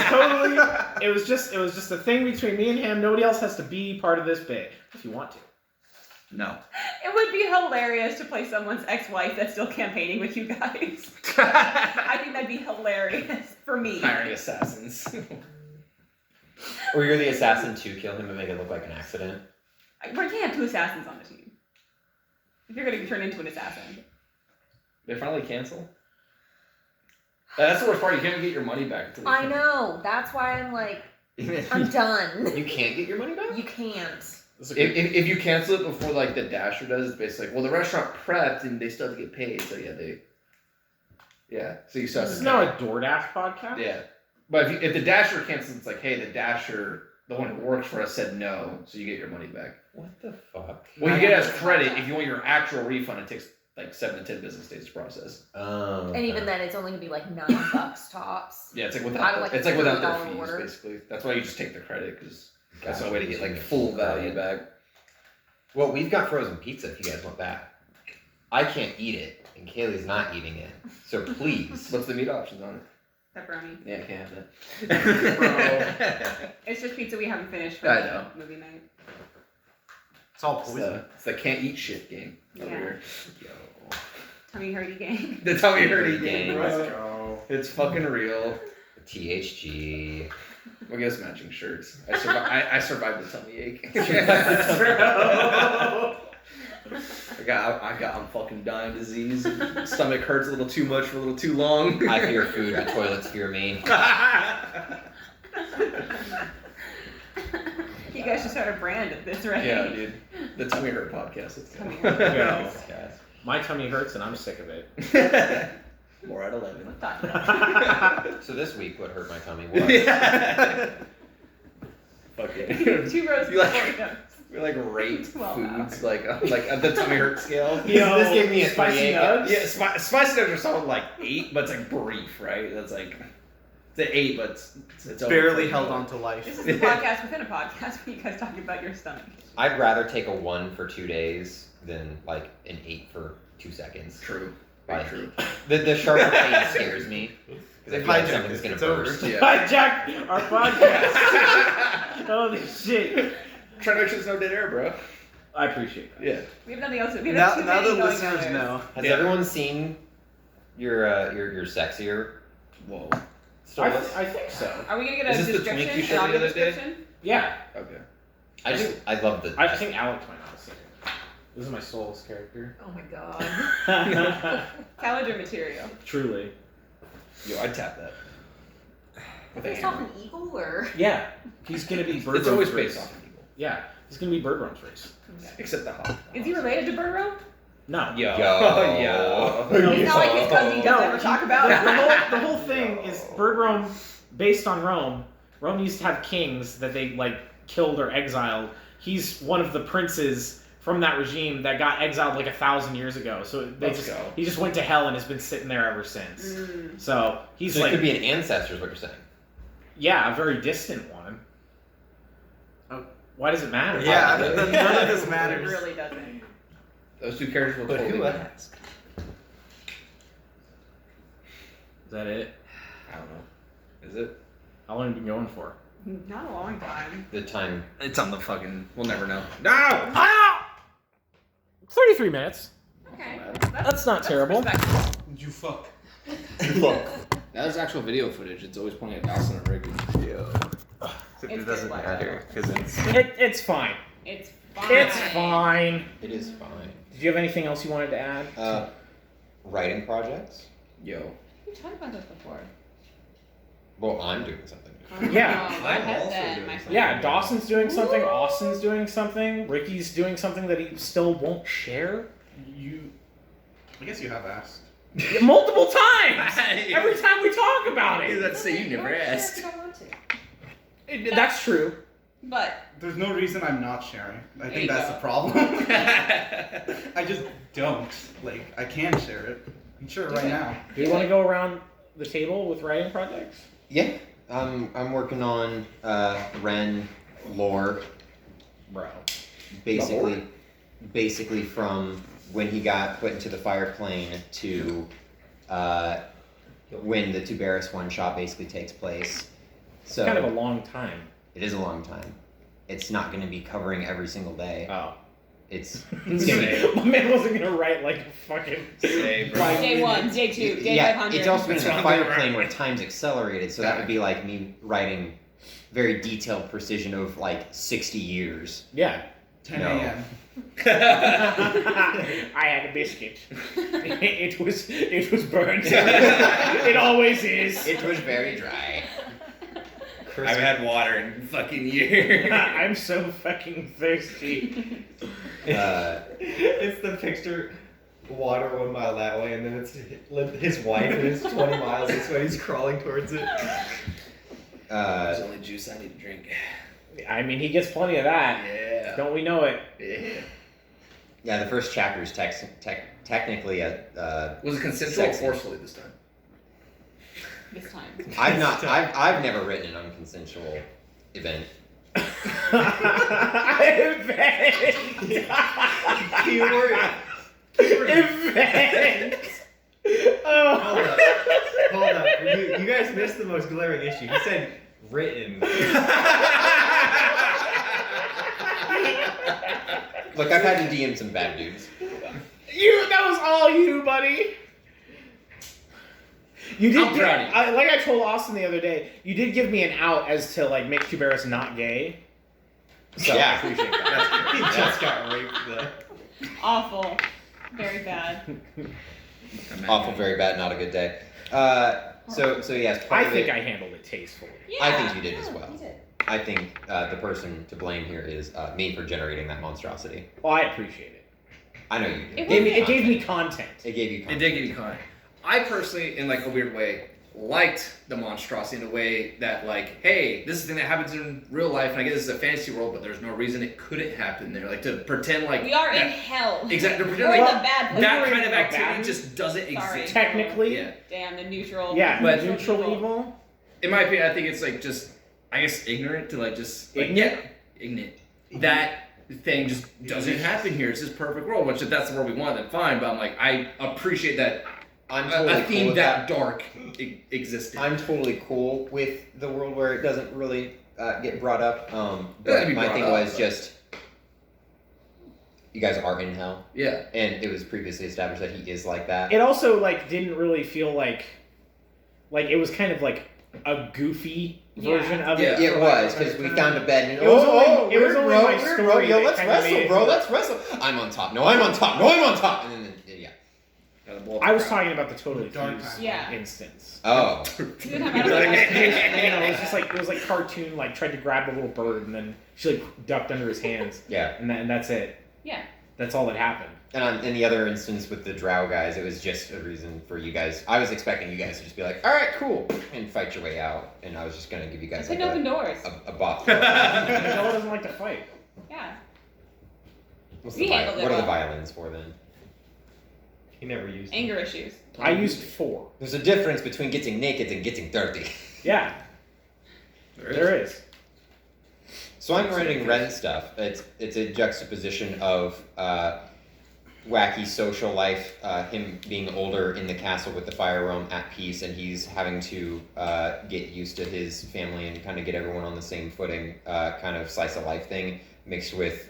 totally. It was just a thing between me and him. Nobody else has to be part of this bit if you want to. No. It would be hilarious to play someone's ex-wife that's still campaigning with you guys. I think that'd be hilarious for me. Hiring assassins. Or you're the assassin to kill him and make it look like an accident. We can't have 2 assassins on the team. If you're gonna turn into an assassin. They finally cancel? That's the worst part. You can't get your money back. Until I know. That's why I'm like, I'm done. You can't get your money back? You can't. If you cancel it before like the Dasher does, it's basically like, well, the restaurant prepped and they still have to get paid. So so you still have This to is now a DoorDash podcast? Yeah. But if the Dasher cancels, it's like, hey, the Dasher, the one who works for us, said no, so you get your money back. What the fuck? Well, you get it as credit. If you want your actual refund, it takes like 7 to 10 business days to process. Oh. And even then, it's only gonna be like $9 tops. Yeah, it's like Out without of, like, it's like without their $30 fees, order. basically. That's why you just take the credit because that's the Gotcha. way to get like full value back. Well, we've got frozen pizza if you guys want that. I can't eat it, and Kaylee's not eating it. So please. What's the meat options on it? Pepperoni. Yeah, I can't have that. It's just pizza we haven't finished for I the know. movie night. It's all It's poison. the can't eat shit game over Yeah. here. Tummy hurty gang. The tummy hurting Gang. game. Let's go. It's fucking real. THG. I guess matching shirts. I survived the tummy ache. I'm fucking dying disease. Stomach hurts a little too much for a little too long. I fear food, the toilets fear me. You guys should start a brand of this, right? Yeah, dude. The tummy hurt podcast. Let's Tummy go. Go. Guys. My tummy hurts and I'm sick of it. More at 11. Let's talk about it. So this week, what hurt my tummy was Yeah. Fuck it. 2 rows You like- of notes. We like rate 12 foods like at the tummy hurt scale. Yo, This gave me a spicy 3-8. nugs? Yeah, spicy nugs are solid like 8, but it's like brief, right? That's like it's an 8, but it's over Barely for held me. on to life. This is a podcast within a podcast where you guys talk about your stomach. I'd rather take a 1 for 2 days than like an 8 for 2 seconds. True. Very Like, true. The sharper pain scares me. Because I feel like Hijack something's it. gonna It's over. burst. Yeah. Hijack our podcast. Holy shit. Try to make sure there's no dead air, bro. I appreciate that. Yeah. We have nothing else. We Now, have too now many the going listeners on. know. Has Yeah. everyone seen your sexier Whoa. I stories? think so. Are we gonna get Is a this the twink description? you showed An me the audio other day? description? Yeah. Okay. I love the. I think Alex might not have seen it. This is my soul's character. Oh my god. Calendar material. Truly. Yo, I'd tap that. With a Based off hammer. an eagle or? Yeah. He's gonna be Bird It's always Rome's based race. off of people. Yeah. He's gonna be Bird Rome's race. Except the hawk. Is he related to Burrow? No. Yo. Yo. Yo. He's not like his cousin you guys ever talk about. The whole thing is Bird Rome, based on Rome. Rome used to have kings that they like killed or exiled. He's one of the princes from that regime that got exiled like 1,000 years ago. So he just went to hell and has been sitting there ever since. Mm. So he's So like, it could be an ancestor, is what you're saying. yeah, a very distant one. Oh. Why does it matter? Yeah, Really? none of this It matters. really doesn't. Those 2 characters will But totally who be- asked? Is that it? I don't know. Is it? How long have you been going for? Not a long time. The time. It's on the fucking. We'll never know. No! 33 minutes. Okay. That's not terrible. respectable. You fuck. That was actual video footage. It's always pointing at Dawson and Ricky. It's It doesn't good. matter because it's. It's fine. It's fine. It's fine. It is fine. Did you have anything else you wanted to add? Writing projects. Yo. We talked about this before. Well, I'm doing something. Yeah. Oh, go I'm ahead also then, doing my something. friend. Yeah, Dawson's doing something, Austin's doing something, Ricky's doing something that he still won't share. I guess you have asked. Multiple times! Every time we talk about it! Let's say you never asked. I don't want to. That's true. But There's no reason I'm not sharing. I There think you that's go. the problem. I just don't. Like, I can share it. I'm sure right now. Do you want to go around the table with writing projects? Yeah. I'm working on Ren lore. Bro. Basically from when he got put into the fire plane to when the Tuberis one shot basically takes place. So It's kind of a long time. it is a long time. It's not going to be covering every single day. Oh. it's gonna be. My man wasn't gonna write like a fucking. Say, bro. Day 1, day 2, day Yeah, 500. it's also been in That's a what fire I'm plane doing. where time's accelerated, so that would be like me writing very detailed precision of like 60 years. Yeah. 10 No. a.m. I had a biscuit. It was burnt. It always is. It was very dry. I haven't had water in fucking years. I'm so fucking thirsty. It's the picture, water 1 mile that way, and then it's his wife, and it's 20 miles this way. He's crawling towards it. There's only juice I need to drink. I mean, he gets plenty of that. Yeah. Don't we know it? Yeah. Yeah, the first chapter is technically a. Was it consensual or Sexy. forcefully this time? This time. I've never written an unconsensual event. Keyword. Event. Oh. Hold up. You guys missed the most glaring issue. He said written. Look, I've had to DM some bad dudes. That was all you, buddy. You did. I'm proud of you. Like I told Austin the other day, you did give me an out as to like make Kuberis not gay. So I Yeah. appreciate that. He just got raped though. Awful. Very bad. Awful, very bad, not a good day. So yes, part I of think it- I handled it tastefully. Yeah. I think you did as well. You did. I think the person to blame here is me for generating that monstrosity. Well, I appreciate it. I know you did. It It gave me content. It gave you It content. did give you content. I personally, in like a weird way, liked the monstrosity in a way that like, hey, this is a thing that happens in real life, and I guess this is a fantasy world, but there's no reason it couldn't happen there. Like to pretend like We are in that, hell. exactly to pretend We're in like the bad place. that We're kind in of the activity bad- just doesn't Sorry. exist. Technically, Yeah. Damn, the neutral. yeah, But- neutral evil. In my opinion, I think it's like just, I guess, ignorant to like just like, Ignorant? ignorant. That thing just doesn't happen here. It's this perfect world. Which if that's the world we want, then fine. But I'm like, I appreciate that I'm a totally cool theme with that that. dark existed. I'm totally cool with the world where it doesn't really get brought up. Doesn't But be my brought thing up, was but- just you guys are in hell, Yeah. and it was previously established that he is like that. It also like didn't really feel like it was kind of like a goofy version of it. It for was lack of a because we better found term. a bed and It was only- it was we're only bro, my we're story bro, yo, that let's kinda made wrestle, it bro, look- let's wrestle. I'm on top. No, I'm on top. No, I'm on top. And then yeah. I was talking about the Totally Dark Fused time. Yeah. instance. Oh, You didn't have You know, Adam it was just like it was like cartoon, like tried to grab the little bird and then she like ducked under his hands, yeah. and that's it. Yeah. That's all that happened. And in the other instance with the drow guys, it was just a reason for you guys. I was expecting you guys to just be like, all right, cool, and fight your way out. And I was just gonna give you I guys couldn't like open doors. a bot. Noah doesn't like to fight. Yeah. What's We the handled it what are the well. violins for then? He never used them. Anger issues. I used 4. There's a difference between getting naked and getting dirty. Yeah, there is. So I'm writing Ren stuff. It's a juxtaposition of wacky social life, him being older in the castle with the fire realm at peace, and he's having to get used to his family and kind of get everyone on the same footing, kind of slice of life thing, mixed with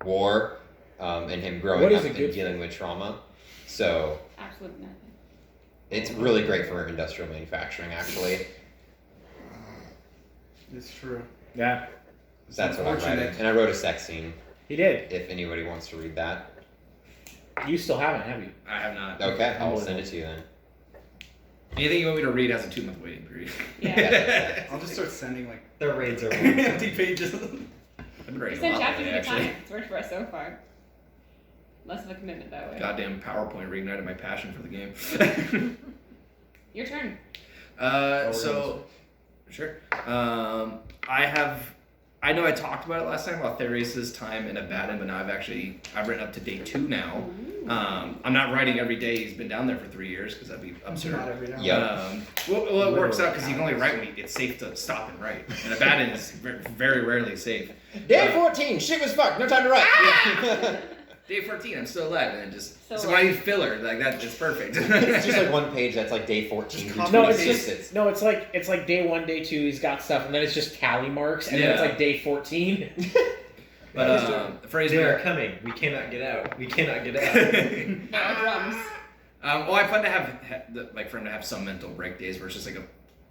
war, and him growing What is up a and good dealing with trauma. So Absolutely nothing. it's really great for industrial manufacturing, actually. It's true. Yeah, That's what I'm writing. Unfortunate. And I wrote a sex scene, he did. if anybody wants to read that. You still haven't, have you? I have not. Okay, I'll send it to you then. Anything you want me to read has a 2-month waiting period. Yeah. I'll just start sending like The raids are 50 pages. I've been We writing a send lot chapters lately, at a time. actually. It's worked for us so far. Less of a commitment that way. Goddamn PowerPoint reignited my passion for the game. Your turn. So, sure. I know I talked about it last time about Therace's time in Abaddon, but now I've written up to day 2 now. I'm not writing every day he's been down there for 3 years because that'd be absurd. Not every now and Yeah. then. Well, it works out because you can only write when it's safe to stop and write. And Abaddon is very rarely safe. Day 14, shit was fucked, no time to write. Day 14, I'm still alive, and then just So so when I need filler, like that is perfect. It's just like one page that's like day 14 through No, it's 26. just it's like day 1, day 2. He's got stuff, and then it's just tally marks, and then Yeah. it's like day 14. But phrase. They are coming. We cannot get out. We cannot get out. Drums. Well, I plan to have for him to have some mental break days where it's just like a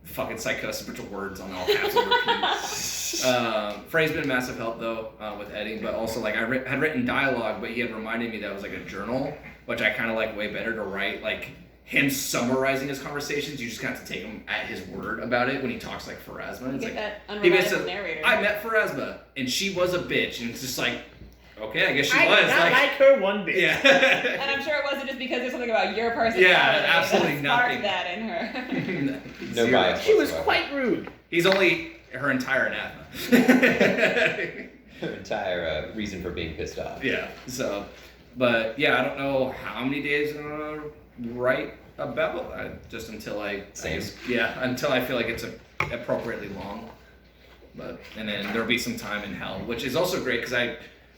fucking psychosis, a bunch of words on all caps on repeat. Frey's been a massive help though with editing, but also like I had written dialogue, but he had reminded me that it was like a journal, which I kind of like way better to write like him summarizing his conversations. You just kind of have to take him at his word about it when he talks like Pharasma. It's Get like, that he unreliable narrator. I met Pharasma and she was a bitch, and it's just like, okay, I guess she I was. did not like her one bit. Yeah. And I'm sure it wasn't just because there's something about your personality. Yeah, absolutely that sparked nothing. that in her. No Zero. bias. She was whatsoever. quite rude. He's only her entire anathema. Her entire reason for being pissed off. Yeah. So, but yeah, I don't know how many days I'm gonna write about. Just until Same. until I feel like it's appropriately long. But and then there'll be some time in hell, which is also great because I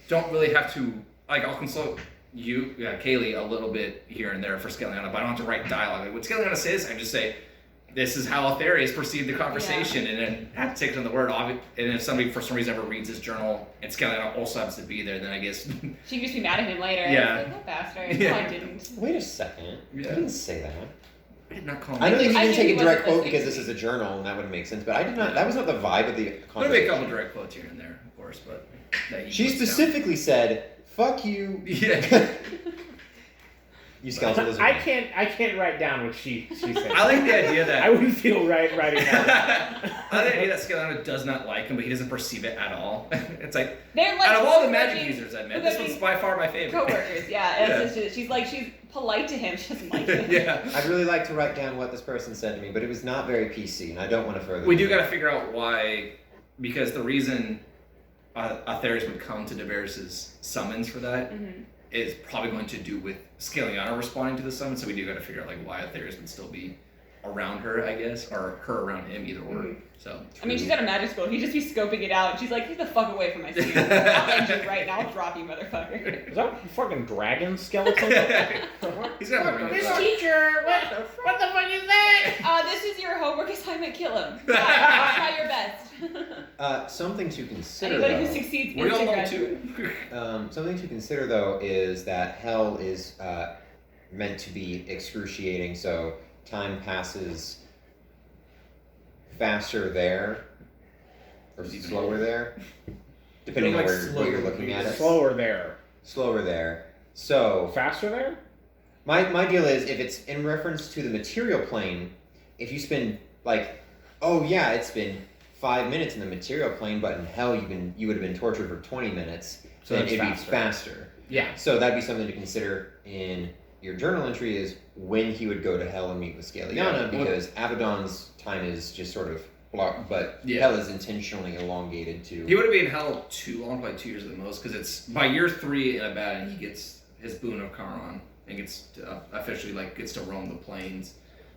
don't really have to like I'll consult you, Kaylee, a little bit here and there for Scaliana, but I don't have to write dialogue. Like what Scaliana says, I just say, this is how Altharius perceived the conversation, and then have to take it on the word. And if somebody for some reason ever reads his journal and Scaliana also happens to be there, then I guess She could just be mad at him later. Yeah. Like, that bastard. Yeah. No, I didn't. Wait a second. Yeah. I didn't say that. I did not call I know that you I didn't knew take he a direct wasn't quote because this listening. is a journal and that would make sense, but I did not. That was not the vibe of the There'll be a conversation. couple direct quotes here and there, of course, but that you She put down. specifically said, "Fuck you." Yeah. You skeletal lizard. I can't write down what she said. I like the idea that I wouldn't feel right writing that. I like the idea that Scaliana does not like him, but he doesn't perceve it at all. It's like They're like out of all the co-working- magic users I've met, this one's co-working by far my favorite. Co-workers, yeah. And it's just, she's polite to him. She doesn't like him. Yeah. I'd really like to write down what this person said to me, but it was not very PC, and I don't want to further. We do got to figure out why, because the reason Atheris would come to Daenerys' summons for that is probably going to do with Scaliana responding to the summons. So we do got to figure out like why Atheris would still be around her, I guess, or her around him, either or. So I mean, she's at a magic school. He'd just be scoping it out. She's like, get the fuck away from my students. I'll end you right now. I'll drop you, motherfucker. Is that a fucking dragon skeleton? he's got a ring. This teacher, what the fuck is that? This is your homework assignment. Kill him. Try your best. Something to consider. Anybody who though, succeeds We're all instant level graduate. 2. something to consider though is that hell is meant to be excruciating, so time passes faster there or slower there, depending on Like what you're slower. looking at it. Slower there. Slower there. So Faster there? my deal is if it's in reference to the material plane, if you spend like, oh yeah, it's been 5 minutes in the material plane, but in hell you would have been tortured for 20 minutes, So then it's it'd faster. be faster. Yeah. So that'd be something to consider in your journal entry is when he would go to hell and meet with Scaliana, Yeah. because Abaddon's time is just sort of blocked, but Yeah. hell is intentionally elongated to. He wouldn't be in hell too long, probably 2 years at the most, because it's by year 3 in Abaddon he gets his boon of Charon and gets to, officially gets to roam the plains,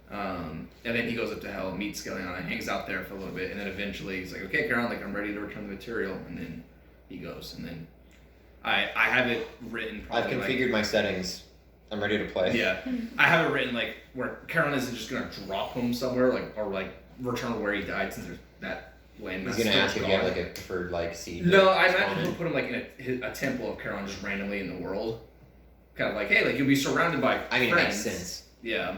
and then he goes up to hell, meets Scaliana, hangs out there for a little bit, and then eventually he's like, okay, Charon, I'm ready to return the material, and then he goes, and then I have it written I've probably configured my settings. I'm ready to play. yeah, I have it written where Charon isn't just gonna drop him somewhere or return to where he died, since there's that way. He's gonna ask if you have a preferred seed. No, I spawn imagine in. he'll put him in a temple of Charon just randomly in the world. Kind of hey, you'll be surrounded by I mean, it friends. makes sense. Yeah.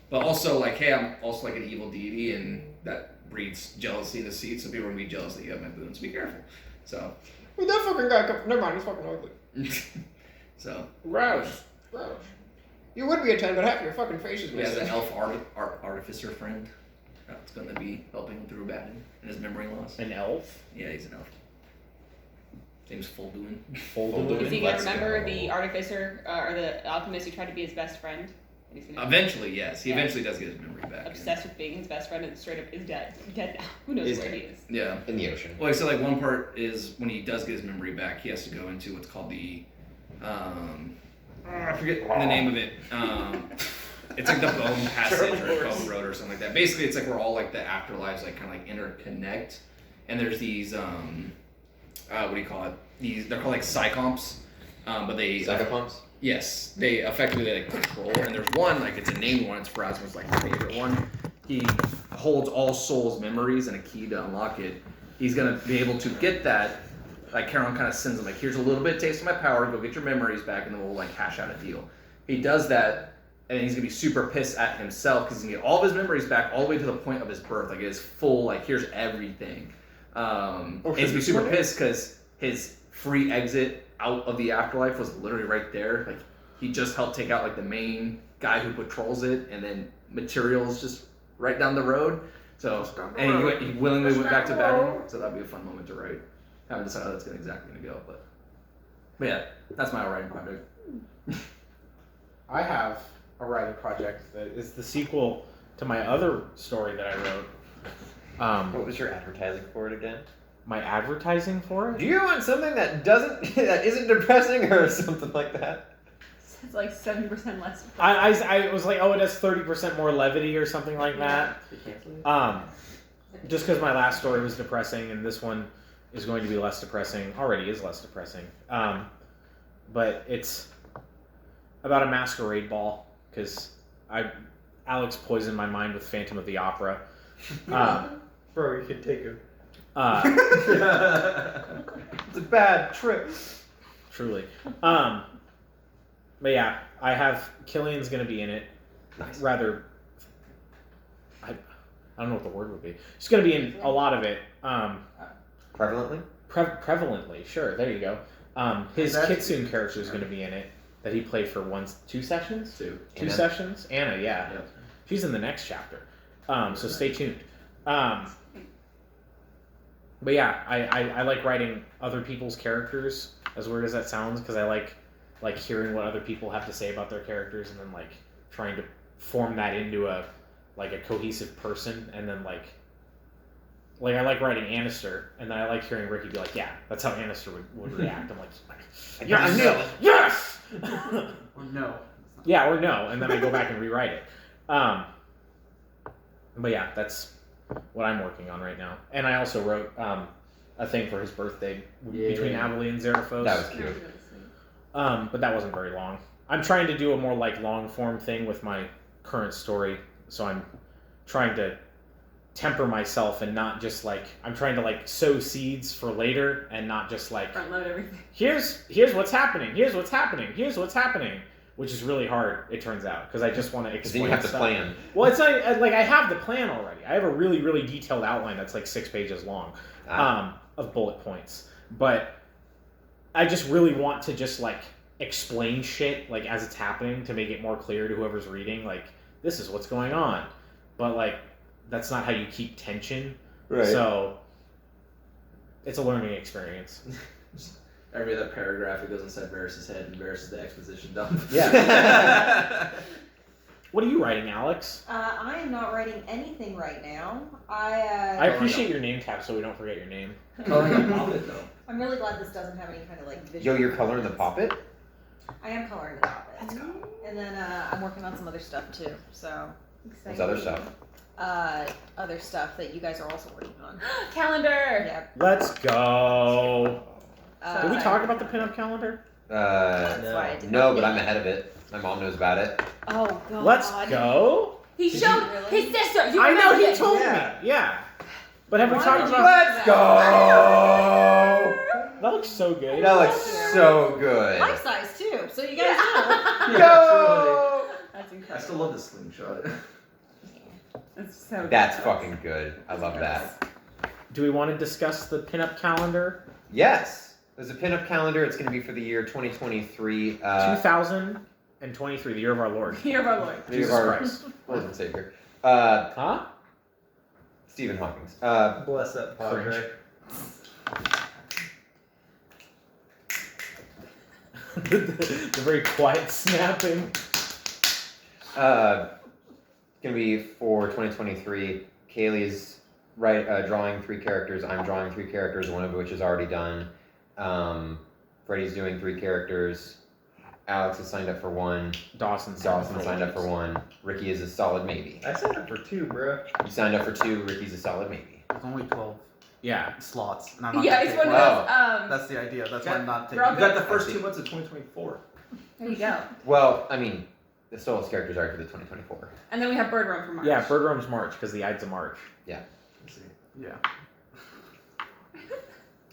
But also hey, I'm also an evil deity, and that breeds jealousy to see, so people are gonna be jealous that you have my boons. Be careful. So Well, that fucking guy. Never mind. He's fucking ugly. so Gross. You would be a 10, but half your fucking face is he has missing. an elf artificer friend that's gonna be helping him through Abaddon and his memory loss. An elf? Yeah, he's an elf. His name's Folduin. Folduin. Is he gonna Let's remember go. the artificer or the alchemist who tried to be his best friend? He's gonna be Eventually, yes. He Yeah. eventually does get his memory back. obsessed with being his best friend and straight up is dead. Dead now. Who knows Is where dead. he is? Yeah. In the ocean. Well, so one part is when he does get his memory back, he has to go into what's called the, I forget the name of it. It's like the bone passage or bone road or something like that. Basically, it's where all the afterlives kind of interconnect, and there's these what do you call it? They're called psychomps, but they Psychopumps? yes, they effectively control. And there's one it's a named one. It's Pharasma's my favorite one. He holds all souls' memories and a key to unlock it. He's gonna be able to get that like Caron kind of sends him like, here's a little bit of taste of my power, go get your memories back, and then we'll like hash out a deal. He does that, and he's gonna be super pissed at himself because he's gonna get all of his memories back all the way to the point of his birth, like his full, like here's everything. And he's gonna be super pissed because his free exit out of the afterlife was literally right there. Like he just helped take out like the main guy who patrols it, and then materials just right down the road. So and he willingly went back to battle. So that'd be a fun moment to write. I haven't decided how that's exactly gonna go, but yeah, that's my writing project. I have a writing project that is the sequel to my other story that I wrote. What was your advertising for it again? My advertising for it? Do you want something that that isn't depressing or something like that? It's like 70% less. I was like, oh, it has 30% more levity or something like that. Just because my last story was depressing and this one is going to be less depressing. Already is less depressing. But it's about a masquerade ball because Alex poisoned my mind with Phantom of the Opera. Bro, you could take him. It's a bad trip. Truly. But yeah, I have Killian's gonna be in it. Nice. Rather, I don't know what the word would be. She's gonna be in a lot of it. Prevalently? Prevalently, sure. There you go. His That's- Kitsune character is gonna be in it. That he played for two sessions. Two Anna. sessions. Anna, yeah. Yep. She's in the next chapter. So stay tuned. But yeah, I like writing other people's characters, as weird as that sounds, because I like hearing what other people have to say about their characters and then like trying to form that into a cohesive person, and then like I like writing Annister, and then I like hearing Ricky be like, yeah, that's how Annister would react. I'm like, yeah, I knew it. Yes! Or no. Yeah, or no, and then I go back and rewrite it. But yeah, that's what I'm working on right now. And I also wrote a thing for his birthday between Avalie and Xeraphos. That was cute. But that wasn't very long. I'm trying to do a more like long form thing with my current story, so I'm trying to temper myself and not just like I'm trying to like sow seeds for later and not just like Front load everything. here's what's happening, here's what's happening, which is really hard, it turns out, because I just want to Because then explain you have to stuff. plan. Well, it's not like I have the plan already. I have a really, really detailed outline that's like 6 pages long of bullet points. But I just really want to just like explain shit like as it's happening to make it more clear to whoever's reading. Like, this is what's going on. But like, that's not how you keep tension. Right. So it's a learning experience. Every other paragraph it goes inside Varys' head, and Varys is the exposition dump. Yeah. What are you writing, Alex? I am not writing anything right now. I appreciate your name tag so we don't forget your name. Coloring a Hobbit, though. I'm really glad this doesn't have any kind of like visual. Yo, you're coloring the poppet? I am coloring the topic. Let's go. And then I'm working on some other stuff too. So What's other stuff? other stuff that you guys are also working on. Calendar. Yeah. Let's go. Did we Uh, talk about the pinup calendar? That's why I did No, not but get I'm it. ahead of it. My mom knows about it. Oh god. Let's go. He Did showed you really? his sister. You I know, remember he this. told Yeah. me. Yeah. But have we Why talked would you about do Let's that? go! that? Looks so good. That looks so good. Life size too, so you guys know. Go! That's I incredible. still love the slingshot. That's so good. That's fucking good. I love that. Do we want to discuss the pinup calendar? Yes. There's a pinup calendar. It's going to be for the year 2023. 2023, the year of our Lord. Year of our Lord. The year Jesus of our Christ. Lord and Savior. Huh? Stephen Hawking's. Bless that padre. the very quiet snapping. Going to be for 2023. Kaylee's drawing 3 characters. I'm drawing 3 characters, one of which is already done. Freddie's doing 3 characters. Alex has signed up for 1. Dawson signed up for 1. Ricky is a solid maybe. I signed up for 2, bro. You signed up for 2. Ricky's a solid maybe. There's only 12 Yeah. slots, and I'm not Yeah, gonna it's take one of one. those. That's the idea. That's why I'm not taking. Rob- You got the first 2 months of 2024. There you go. Well, I mean, the Stolas characters are for the 2024. And then we have Bird Room for March. Yeah, Bird Room's March, because the Ides of March. Yeah.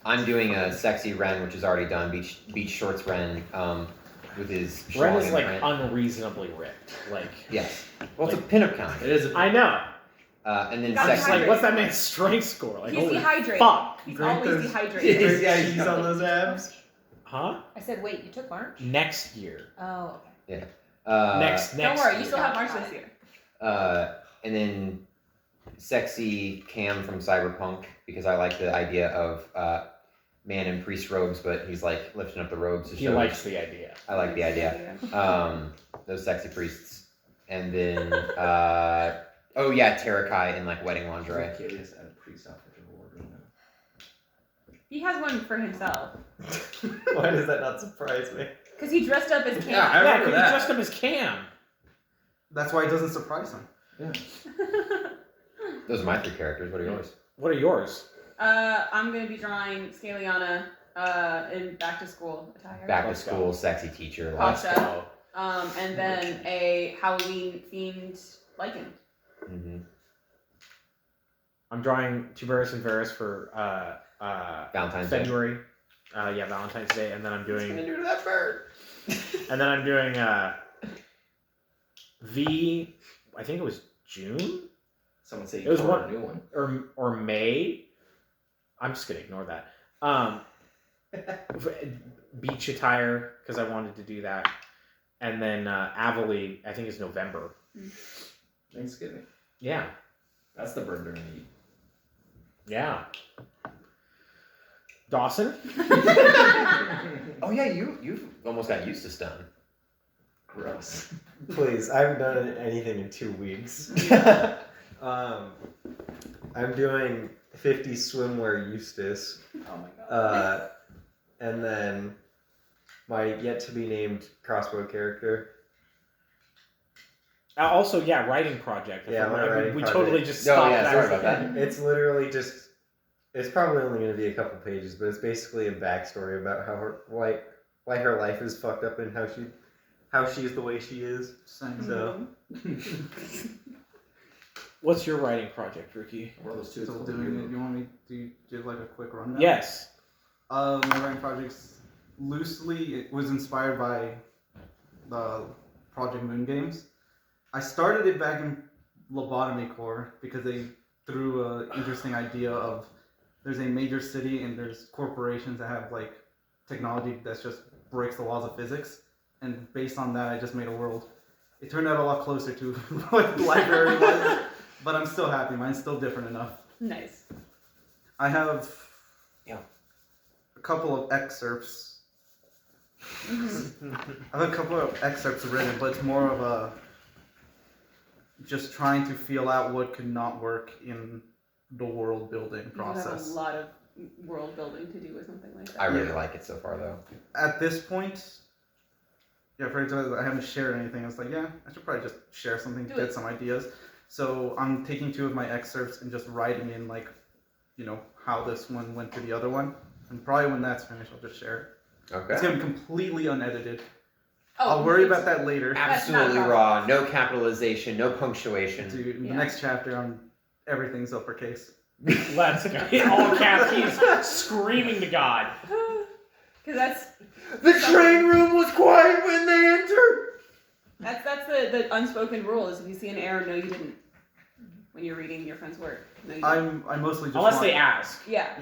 I'm doing a sexy Ren, which is already done. Beach shorts Ren, with his. Ren schlong is in like print. unreasonably ripped. Like Yes. Well, it's a pinup comic. It is. I know. And then Got I'm just sexy. like, what's that man's strength score? Like, He's holy dehydrated. fuck. He's Drink always those- dehydrated. Yeah, he's he's on those abs. Huh? I said, wait, you took March? Next year. Oh, okay. Next Don't worry, you year. still have March this year. And then sexy Cam from Cyberpunk, because I like the idea of man in priest robes, but he's like lifting up the robes to He show. likes the idea. I like the idea. Those sexy priests. And then oh yeah, Terakai in like wedding lingerie. Okay, just add a priest outfit to the wardrobe now. He has one for himself. Why does that not surprise me? Because he dressed up as Cam. Yeah, I Yeah, remember because that. he dressed up as Cam. That's why it doesn't surprise him. Those are my 3 characters. What are yours? What are yours? I'm going to be drawing Scaliana in back to school attire. Back to Let's go. school, sexy teacher. Let's Like, go. And then a Halloween themed Lycan. mhm. I'm drawing Tiberius and Varus for Valentine's Day. February. Yeah, Valentine's Day, and then I'm What's gonna doing do to that bird? V. I think it was June Someone say It was you one- a new one. or May. I'm just gonna ignore that. Beach attire because I wanted to do that, and then Avali. I think is November. Thanksgiving. Yeah, That's the bird they're gonna eat. yeah. Dawson. Oh yeah, you've almost got used to stun. Gross. Please, I haven't done anything in 2 weeks. I'm doing 50 swimwear Eustace, Oh my god. and then my yet to be named crossbow character. Also, yeah, writing project. Yeah, my we writing totally project. just Oh, stopped yeah, that. sorry about that. It's literally just. It's probably only going to be a couple pages, but it's basically a backstory about how why her life is fucked up and how she's the way she is. Same. So What's your writing project, Ricky? One of those two. Still doing it. You want me to give like a quick rundown? Yes. My writing projects loosely it was inspired by the Project Moon games. I started it back in Lobotomy Corps because they threw an interesting idea of there's a major city and there's corporations that have like technology that just breaks the laws of physics, and based on that I just made a world. It turned out a lot closer to what the library was, but I'm still happy. Mine's still different enough. Nice. I have Yeah. a couple of excerpts. I have a couple of excerpts written, but it's more of a just trying to feel out what could not work in the world building You have a process. lot of world building to do with something like that. I really like it so far though. At this point, yeah, for example, I haven't shared anything. I was like, yeah, I should probably just share something, Do get it. some ideas. So I'm taking 2 of my excerpts and just writing in like, how this one went to the other one. And probably when that's finished, I'll just share it. Okay. It's gonna be completely unedited. Oh, I'll worry it's- about that later. That's not a Absolutely problem. raw. No capitalization. No punctuation. Dude, in Yeah. the next chapter, everything's uppercase. Let's go. All caps. He's screaming to God. Because that's The train room was quiet when they entered. that's the unspoken rule is if you see an error, no you didn't. When you're reading your friend's work. No, you didn't. I mostly just Unless want, they ask. Yeah.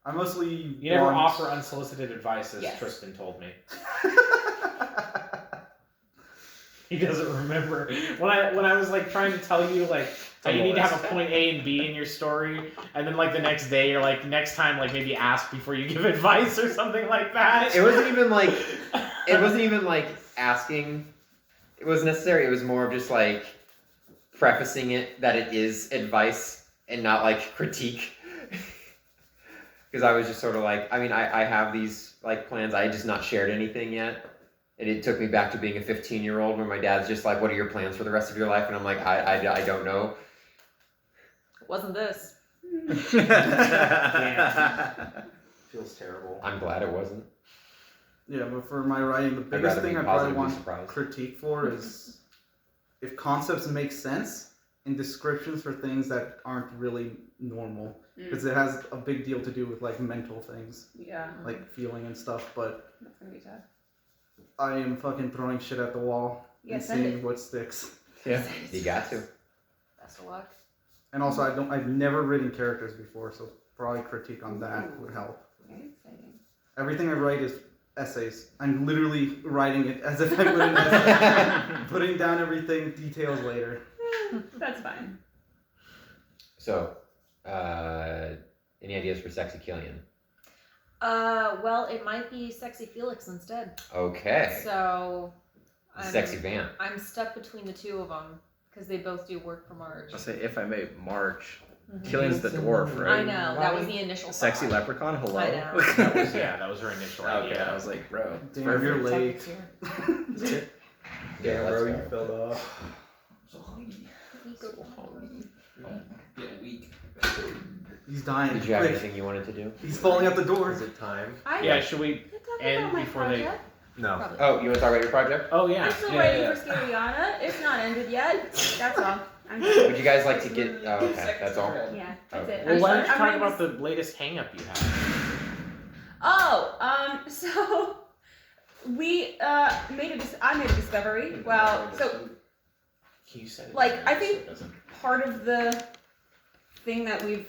I mostly You never want- offer unsolicited advice, as Yes. Tristan told me. He doesn't remember when I was like trying to tell you like how you need to have a point A and B in your story, and then like the next day you're like next time like maybe ask before you give advice or something like that. It wasn't even like asking. It wasn't necessary. It was more of just like prefacing it that it is advice and not like critique. Because I was just sort of like, I mean, I have these like plans. I had just not shared anything yet. And it took me back to being a 15-year-old where my dad's just like, what are your plans for the rest of your life? And I'm like, I don't know. Wasn't this? Feels terrible. I'm glad it wasn't. Yeah, but for my writing, the I'd biggest rather thing be I probably positively want surprised. critique for is if concepts make sense in descriptions for things that aren't really normal. because it has a big deal to do with like mental things, Yeah, like feeling and stuff. But that's gonna be tough. I am fucking throwing shit at the wall Yeah, and send seeing it. what sticks. Yeah. You got to. Best of luck. And also, I've never written characters before, so probably critique on that would help. Very exciting. Everything I write is essays. I'm literally writing it as if I would an essay, putting down everything, details later. That's fine. So, any ideas for Sexy Killian? Well, it might be Sexy Felix instead. Okay. So, Sexy Vamp. I'm stuck between the two of them because they both do work for Marge. I'll say, if I may, March. Mhm. Killian's the dwarf, right? I know, that was the initial Sexy thought. leprechaun, hello. I know. That was her initial Okay, idea. I was like, bro. Damn, perfect. you're late. Yeah, let's bro, go. you fell off. Get weak. He's dying. Did you have Quick. anything you wanted to do? He's falling out the door. Is it time? Yeah, should we Could talk end about my before they- project. No. Probably. Oh, you want to talk about your project? Oh yeah. I'm still yeah, waiting yeah. for Scaliana. It's not ended yet. That's all. I'm Would you guys like to get? Oh, okay, that's all. Yeah, that's Okay. it. Well, why don't you I'm talk ready to about the latest hang up you have? Oh, so we I made a discovery. Well, so You said it Like, was I nice, think- so it doesn't- part of the thing that we've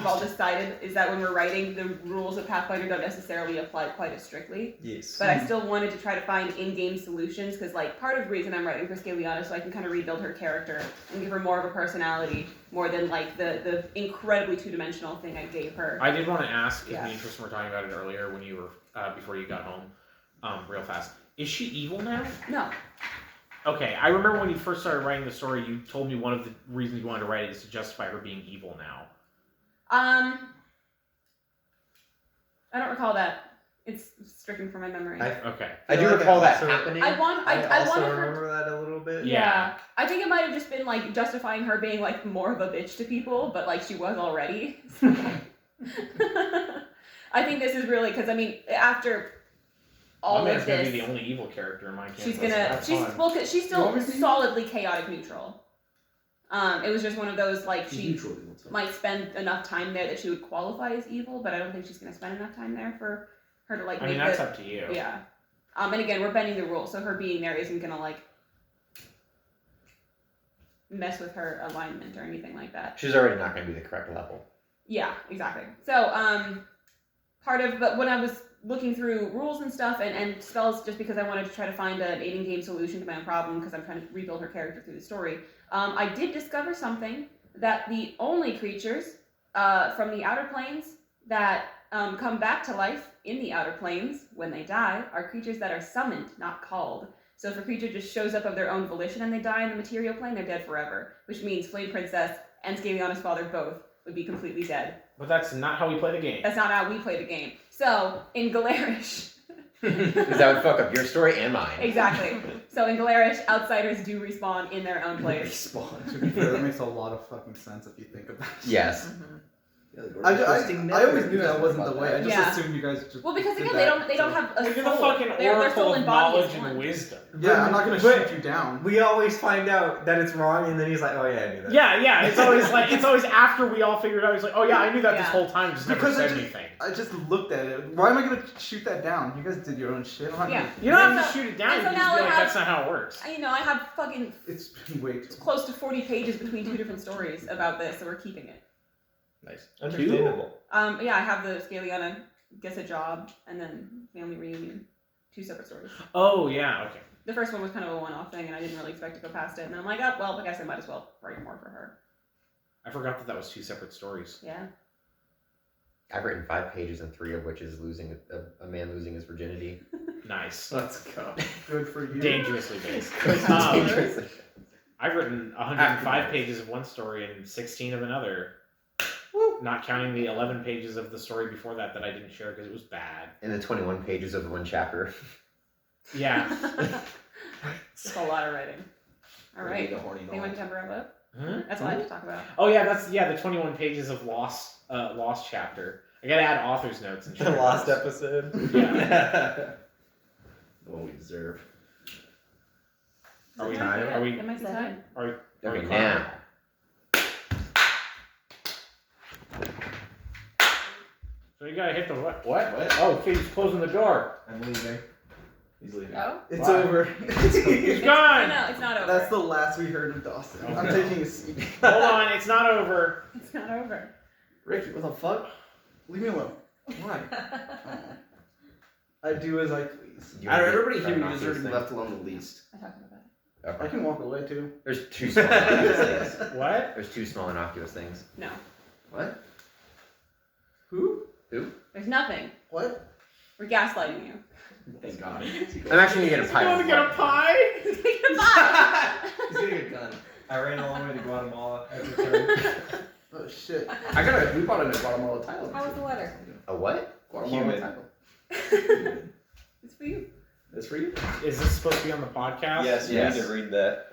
all decided is that when we're writing, the rules of Pathfinder don't necessarily apply quite as strictly. Yes. But I still wanted to try to find in-game solutions because, like, part of the reason I'm writing for Scaliana is so I can kind of rebuild her character and give her more of a personality, more than like the incredibly two-dimensional thing I gave her. I did want to ask, in Yeah. the interest we were talking about it earlier when you were before you got home, real fast. Is she evil now? No, Okay, I remember when you first started writing the story, you told me one of the reasons you wanted to write it is to justify her being evil now. I don't recall that. It's stricken from my memory. Okay. I do feel like recall that also- happening. I I also wanted her. remember that a little bit. Yeah, I think it might have just been like justifying her being like more of a bitch to people, but like she was already. I think this is really because I mean after all My man's of gonna this, be the only evil character in my campaign. she's still solidly chaotic neutral. It was just one of those like she might spend enough time there that she would qualify as evil, but I don't think she's gonna spend enough time there for her to like I make mean, that's the up to you. yeah. And again, we're bending the rules, so her being there isn't gonna like mess with her alignment or anything like that. She's already not going to be the correct level. Yeah, exactly. So, but when I was looking through rules and stuff and spells, just because I wanted to try to find an aiding game solution to my own problem, because I'm trying to rebuild her character through the story, I did discover something that the only creatures from the Outer Planes that come back to life in the Outer Planes when they die are creatures that are summoned, not called. So if a creature just shows up of their own volition and they die in the material plane, they're dead forever, which means Flame Princess and Scaliana's father both would be completely dead. But that's not how we play the game. That's not how we play the game. So, in Galarish... Because that would fuck up your story and mine. Exactly. So in Galarish, outsiders do respawn in their own place. To be fair, that makes a lot of fucking sense if you think about it. Yes. I always knew that wasn't the way. I just Yeah. assumed you guys just. Well, because did again, that, they don't have a Look at the soul. fucking Their oracle soul of and body is knowledge and one. wisdom. Yeah, I'm not gonna But- shoot you down. We always find out that it's wrong, and then he's like, "Oh yeah, I knew that." Yeah, it's always after we all figured it out. He's like, oh yeah, I knew that this Yeah. whole time, just never Because said anything. I just looked at it. Why am I gonna shoot that down? You guys did your own shit. I'm not Yeah. gonna- You don't And have to so- shoot it down. and You so just now be I like, have- that's not how it works. I have fucking It's been way too. close to 40 pages between two different stories about this, so we're keeping it. Nice. Understandable. Yeah, I have the Scaliana gets a job and then family reunion. 2 separate stories. Oh yeah, okay. The first one was kind of a one-off thing, and I didn't really expect to go past it. And then I'm like, oh, well, I guess I might as well write more for her. I forgot that was 2 separate stories. Yeah. I've written 5 pages, and 3 of which is losing a man losing his virginity. Nice. Let's go. Good for you. Dangerously based. Dangerously. I've written 105 pages of one story and 16 of another. Not counting the 11 pages of the story before that I didn't share because it was bad. And the 21 pages of one chapter. Yeah. It's a lot of writing. All right. The horny Anyone can temper up? Huh? That's what I have to talk about. Oh yeah, the 21 pages of Lost chapter. I gotta add author's notes and shit. The last episode. Yeah. The one we deserve. Are we? Time? Are we? Am I time? Are we? Okay, now. So you gotta hit the what? Oh, he's closing the door. I'm leaving. He's leaving. Oh? It's Wow. over. He's gone. No, it's not over. That's the last we heard of Dawson. Oh, I'm no. taking a seat. Hold on, it's not over. It's not over. Ricky, what the fuck? Leave me alone. Why? I do as I please. Out of everybody Try here, you not to deserve to be think. left alone the least. I talked about it. Okay. I can walk away too. There's two small innocuous things. What? There's two small innocuous things. No. What? Who? There's nothing. What? We're gaslighting you. Thank God. I'm actually gonna get a pie. Going to get a pie? Goodbye. He's getting a gun. I ran all the way to Guatemala. I returned. Oh shit. We bought a Guatemala title. How was the weather? A what? Guatemala Humid. title. It's for you. That's for you. Is this supposed to be on the podcast? Yes, you Yes. need to read that.